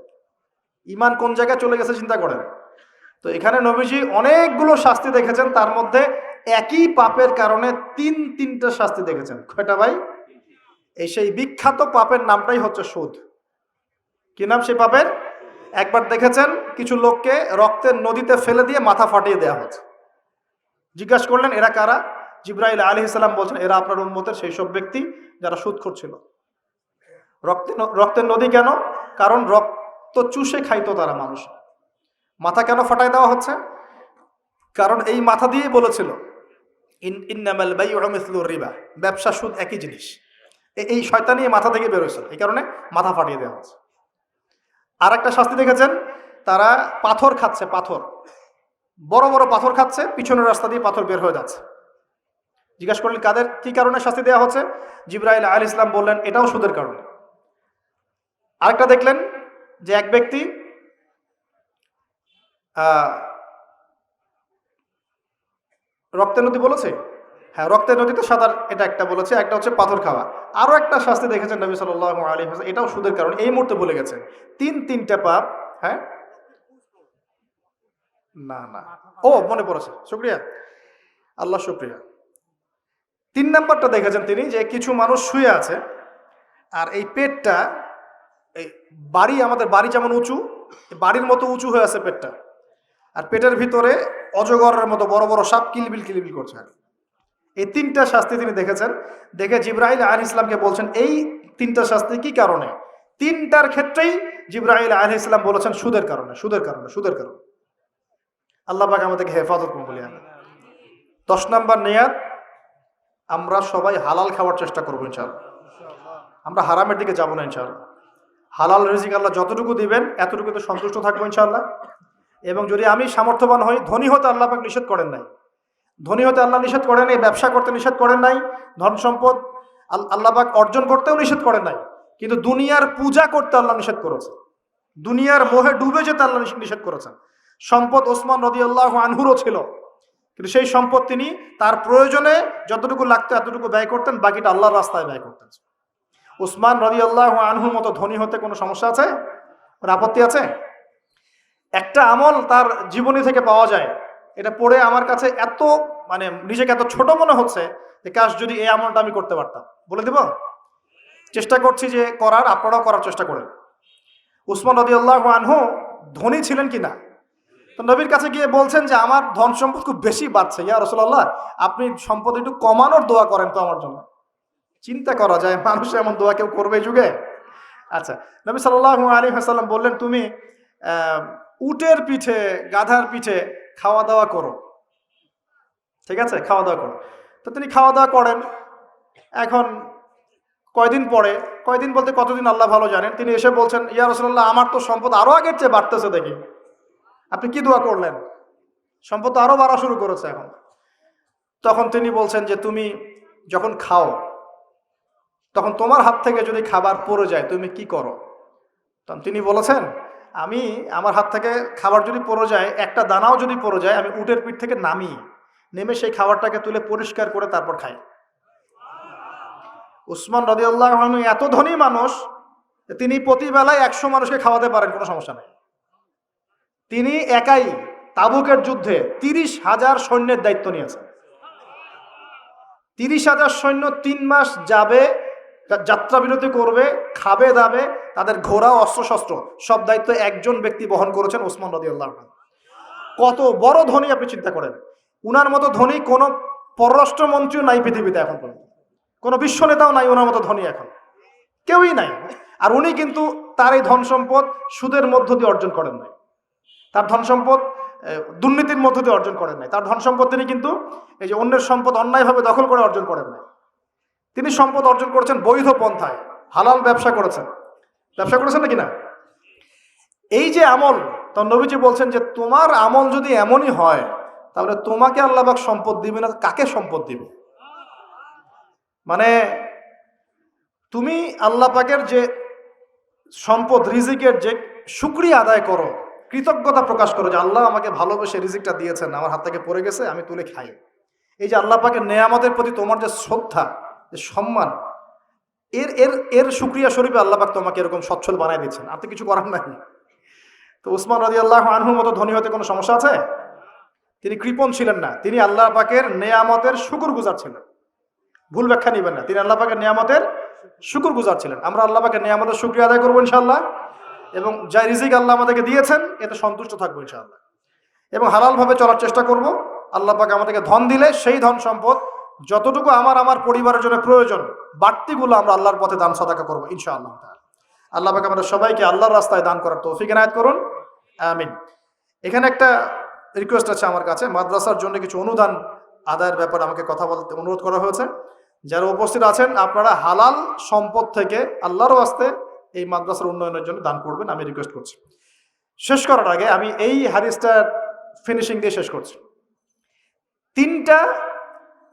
ঈমান কোন জায়গায় চলে গেছে চিন্তা করেন। তো এখানে নবীজি অনেকগুলো শাস্তি দেখেছেন, তার মধ্যে একই পাপের কারণে তিনটা শাস্তি দেখেছেন। কয়টা ভাই? এই সেই বিখ্যাত পাপের নামটাই হচ্ছে সুদ। কি নাম সেই পাপের? একবার দেখেছেন কিছু লোককে রক্তের নদীতে ফেলে দিয়ে মাথা ফাটিয়ে দেওয়া হচ্ছে। জিজ্ঞাসা করলেন এরা কারা? জিবরাইল আলাইহিস সালাম বলছেন এরা আপনার উম্মতের সেই সব ব্যক্তি যারা সুদখোর ছিল। রক্তের নদী কেন? কারণ রক্ত চুষে খাইতো তারা মানুষ। মাথা কেন ফাটাই দেওয়া হচ্ছে? কারণ এই মাথা দিয়েই বলেছিল ইন্নামাল বাইউ মিসলুর রিবা, ব্যবসা সুদ একই জিনিস। এই শয়তানি মাথা থেকে বেরোয়েছিল, এই কারণে মাথা ফাটিয়ে দেওয়া হচ্ছে। আর একটা শাস্তি দেখেছেন, তারা পাথর খাচ্ছে, পাথর, বড় বড় পাথর খাচ্ছে, পিছনের রাস্তা দিয়ে পাথর বের হয়ে যাচ্ছে। জিজ্ঞাসা করলেন কাদের, কি কারণে শাস্তি দেওয়া হচ্ছে? জিবরাইল আলাইহিস সালাম বললেন এটাও সুদের কারণে। আরেকটা দেখলেন যে এক ব্যক্তি রক্তের নদী বলেছে, হ্যাঁ রক্তের নদীতে সাঁতার, এটা একটা বলেছে, একটা হচ্ছে পাথর খাওয়া। আরো একটা শাস্তি দেখেছেন নবী সাল্লাল্লাহু আলাইহি ওয়াসাল্লাম, এটাও সুদের কারণে। এই মুহূর্তে বলে গেছে তিনটা পাপ। হ্যাঁ, না না, ও মনে পড়েছে, শুকরিয়া, আল্লাহ শুকরিয়া। 3 নাম্বারটা দেখেছেন তিনি, যে কিছু মানুষ শুয়ে আছে আর এই পেটটা, এই বাড়ি, আমাদের বাড়ি যেমন উঁচু, বাড়ির মতো উঁচু হয়ে আছে পেটটা, আর পেটের ভিতরে অজগরের মতো বড় বড় সাপ কিলবিল কিলবিল করছে। এই 3টা শাস্তি তিনি দেখেছেন। দেখে জিবরাইল আলাইহিস সালামকে বলছেন এই 3টা শাস্তি কি কারণে? 3টার ক্ষেত্রেই জিবরাইল আলাইহিস সালাম বলেছেন সুদের কারণে, সুদের কারণে, সুদের কারণে। আল্লাহ পাক আমাদেরকে হেফাজত করুন বলি আমি। 10 নাম্বার নিয়াত, আমরা সবাই হালাল খাওয়ার চেষ্টা করবো ইনশাআল্লাহ। আমরা হারামের দিকে যাবো না ইনশাআল্লাহ। হালাল রিজিক আল্লাহ যতটুকু দিবেন এতটুকুতে সন্তুষ্ট থাকবো ইনশাআল্লাহ। এবং যদি আমি সামর্থ্যবান হই, ধনী হতে আল্লাহ পাক নিষেধ করেন নাই, ধনী হতে আল্লাহ নিষেধ করেন নাই, ব্যবসা করতে নিষেধ করেন নাই, ধন সম্পদ আল্লাহ পাক অর্জন করতেও নিষেধ করেন নাই, কিন্তু দুনিয়ার পূজা করতে আল্লাহ নিষেধ করেছে, দুনিয়ার মোহে ডুবে যেতে আল্লাহ নিষেধ করেছেন। সম্পদ ওসমান রাদিয়াল্লাহু আনহুরও ছিল, কিন্তু সেই সম্পদ তিনি তার প্রয়োজনে যতটুকু লাগতো এতটুকু ব্যয় করতেন, বাকিটা আল্লাহর রাস্তায় ব্যয় করতেন। ওসমান রাদিয়াল্লাহু আনহুর মতো ধনী হতে কোনো সমস্যা আছে? কোনো আপত্তি আছে? একটা আমল তার জীবনী থেকে পাওয়া যায়, এটা পড়ে আমার কাছে এত মানে নিজেকে এত ছোট মনে হচ্ছে যে কাশ যদি এই আমলটা আমি করতে পারতাম। বলে দেব, চেষ্টা করছি যে করার, আপনারাও করার চেষ্টা করেন। উসমান রাদিয়াল্লাহু আনহু ধনী ছিলেন কিনা, তো নবীর কাছে গিয়ে বলছেন যে আমার ধন সম্পদ খুব বেশি বাড়ছে, ইয়া রাসূলুল্লাহ আপনি সম্পদ একটু কমানোর দোয়া করেন তো আমার জন্য। চিন্তা করা যায় মানুষ এমন দোয়া কেউ করবে এই যুগে? আচ্ছা, নবী সাল্লাল্লাহু আলাইহি ওয়াসাল্লাম বললেন তুমি উটের পিঠে, গাধার পিঠে খাওয়া দাওয়া করো, ঠিক আছে, খাওয়া দাওয়া করো। তো তিনি খাওয়া দাওয়া করেন। এখন কয়দিন পরে, কয়দিন বলতে কতদিন আল্লাহ ভালো জানেন, তিনি এসে বলছেন ইয়া রাসূলুল্লাহ আমার তো সম্পদ আরো আগের চেয়ে বাড়তেছে দেখি, আপনি কি দোয়া করলেন? সম্পদ আরো বাড়া শুরু করেছে এখন। তখন তিনি বলছেন যে তুমি যখন খাও তখন তোমার হাত থেকে যদি খাবার পড়ে যায় তুমি কি করো? তখন তিনি বলেছেন, আমি আমার হাত থেকে খাবার যদি পড়ে যায়, একটা দানাও যদি পড়ে যায়, আমি উটের পিঠ থেকে নেমে সেই খাবারটাকে তুলে পরিষ্কার করে তারপর খাই। উসমান রাদিয়াল্লাহু আনহু এত ধনী মানুষ, তিনি প্রতিবেলায় 100 মানুষকে খাওয়াতে পারেন, কোনো সমস্যা নেই। তিনি একাই তাবুকের যুদ্ধে 30,000 সৈন্যের দায়িত্ব নিয়েছেন। 30,000 সৈন্য 3 মাস যাবে, যাত্রা বিরতি করবে, খাবে দাবে, তাদের ঘোড়া অস্ত্রশস্ত্র সব দায়িত্ব একজন ব্যক্তি বহন করেছেন, উসমান রাদিয়াল্লাহু আনহু। কত বড় ধনী আপনি চিন্তা করেন। উনার মতো ধনী কোনো পররাষ্ট্রমন্ত্রীও নাই পৃথিবীতে এখন পর্যন্ত, কোনো বিশ্ব নেতাও নাই ওনার মতো ধনী, এখন কেউই নাই। আর উনি কিন্তু তার এই ধন সম্পদ সুদের মধ্য দিয়ে অর্জন করেন নাই, তার ধন সম্পদ দুর্নীতির মধ্য দিয়ে অর্জন করেন নাই। তার ধন সম্পদ তিনি কিন্তু এই যে অন্যের সম্পদ অন্যায়ভাবে দখল করে অর্জন করেন নাই। তিনি সম্পদ অর্জন করেছেন বৈধ পন্থায়, হালাল ব্যবসা করেছেন। ব্যবসা করেছেন নাকি না? এই যে আমল, তো নবীজি বলছেন যে তোমার আমল যদি এমনই হয় তাহলে তোমাকে আল্লাহ পাক সম্পদ দিবে না, কাকে সম্পদ দিবে? মানে তুমি আল্লাহ পাকের যে সম্পদ রিজিকের যে শুকরিয়া আদায় করো, কৃতজ্ঞতা প্রকাশ করো যে আল্লাহ আমাকে ভালোবেসে রিজিকটা দিয়েছেন, আমার হাত থেকে পড়ে গেছে, আমি তুলে খাই। এই যে আল্লাহ পাকের নেয়ামতের প্রতি তোমার যে শ্রদ্ধা, যে সম্মান, এর এর এর শুকরিয়া স্বরূপে আল্লাহ পাক তোমাকে এরকম সচ্ছল বানায় দিচ্ছেন, আর তো কিছু করার নাই। তো উসমান রাদিয়াল্লাহু আনহুর মতো ধনী হতে কোনো সমস্যা আছে? তিনি কৃপণ ছিলেন না, তিনি আল্লাহ পাকের নেয়ামতের শুকরগুজার ছিলেন। ভুল ব্যাখ্যা নেবেন না, তিনি আল্লাহ পাকের নেয়ামতের শুকরগুজার ছিলেন। আমরা আল্লাহ পাকের নেয়ামতের শুকরিয়া আদায় করবো ইনশাআল্লাহ, এবং যা রিজিক আল্লাহ আমাদেরকে দিয়েছেন এতে সন্তুষ্ট থাকবো ইনশাআল্লাহ, এবং হালালভাবে চলার চেষ্টা করব। আল্লাহ পাক আমাদেরকে ধন দিলে সেই ধন সম্পদ যতটুকু আমার পরিবারের জন্য প্রয়োজন, বাড়তিগুলো আমরা আল্লাহর পথে দান সাদাকা করবো ইনশাআল্লাহ। আল্লাহ পাক আমাদের সবাইকে আল্লাহর রাস্তায় দান করার তৌফিক এনায়েত করুন, আমিন। এখানে একটা রিকোয়েস্ট আছে আমার কাছে, মাদ্রাসার জন্য কিছু অনুদান আদায়ের ব্যাপারে আমাকে কথা বলতে অনুরোধ করা হয়েছে। যারা উপস্থিত আছেন আপনারা হালাল সম্পদ থেকে আল্লাহর রাস্তে এই মাদ্রাসার উন্নয়নের জন্য দান করবেন, আমি রিকোয়েস্ট করছি। শেষ করার আগে আমি এই হাদিসটার ফিনিশিং দিয়ে শেষ করছি। 3টা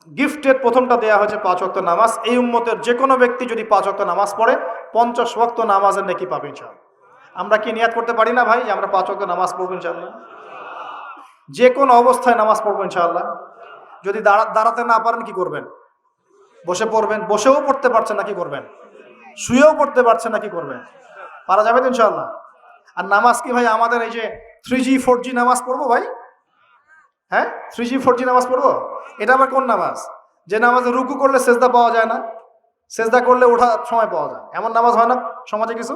গিফটের প্রথমটা দেয়া হয়েছে 5 ওয়াক্ত নামাজ। এই উম্মতের যে কোনো ব্যক্তি যদি 5 ওয়াক্ত নামাজ পড়ে 50 ওয়াক্ত নামাজের নেকি পাবে ইনশাআল্লাহ। আমরা কি নিয়াত করতে পারি না ভাই যে আমরা 5 ওয়াক্ত নামাজ পড়বো ইনশাআল্লাহ? যে কোনো অবস্থায় নামাজ পড়বো ইনশাআল্লাহ। যদি দাঁড়াতে না পারেন কি করবেন? বসে পড়বেন। বসেও পড়তে পারছেন না কি করবেন? শুয়েও পড়তে পারছেন না কি করবেন? পারা যাবে তো ইনশাআল্লাহ। আর নামাজ কি ভাই আমাদের এই যে 3G 4G নামাজ পড়বো ভাই? হ্যাঁ, 3G 4G নামাজ পড়বো? এটা আবার কোন নামাজ যে নামাজে রুকু করলে সেজদা পাওয়া যায় না, সেজদা করলে ওঠার সময় পাওয়া যায়? এমন নামাজ হয় না সমাজে কিছু?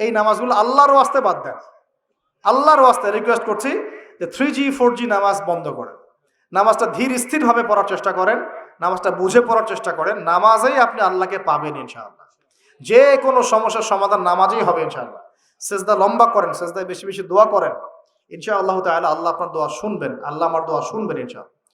এই নামাজগুলো আল্লাহর ওয়াস্তে বাদ দেন। আল্লাহর ওয়াস্তে রিকোয়েস্ট করছি যে 3G 4G নামাজ বন্ধ করেন। নামাজটা ধীর স্থিরভাবে পড়ার চেষ্টা করেন, নামাজটা বুঝে পড়ার চেষ্টা করেন। নামাজেই আপনি আল্লাহকে পাবেন ইনশাআল্লাহ। যে কোনো সমস্যার সমাধান নামাজেই হবে ইনশাআল্লাহ। সেজদা লম্বা করেন, সেজদায় বেশি বেশি দোয়া করেন, ইনশাআল্লাহ তাআলা আল্লাহ আপনার দোয়া শুনবেন, আল্লাহ আমার দোয়া শুনবেন ইনশাআল্লাহ।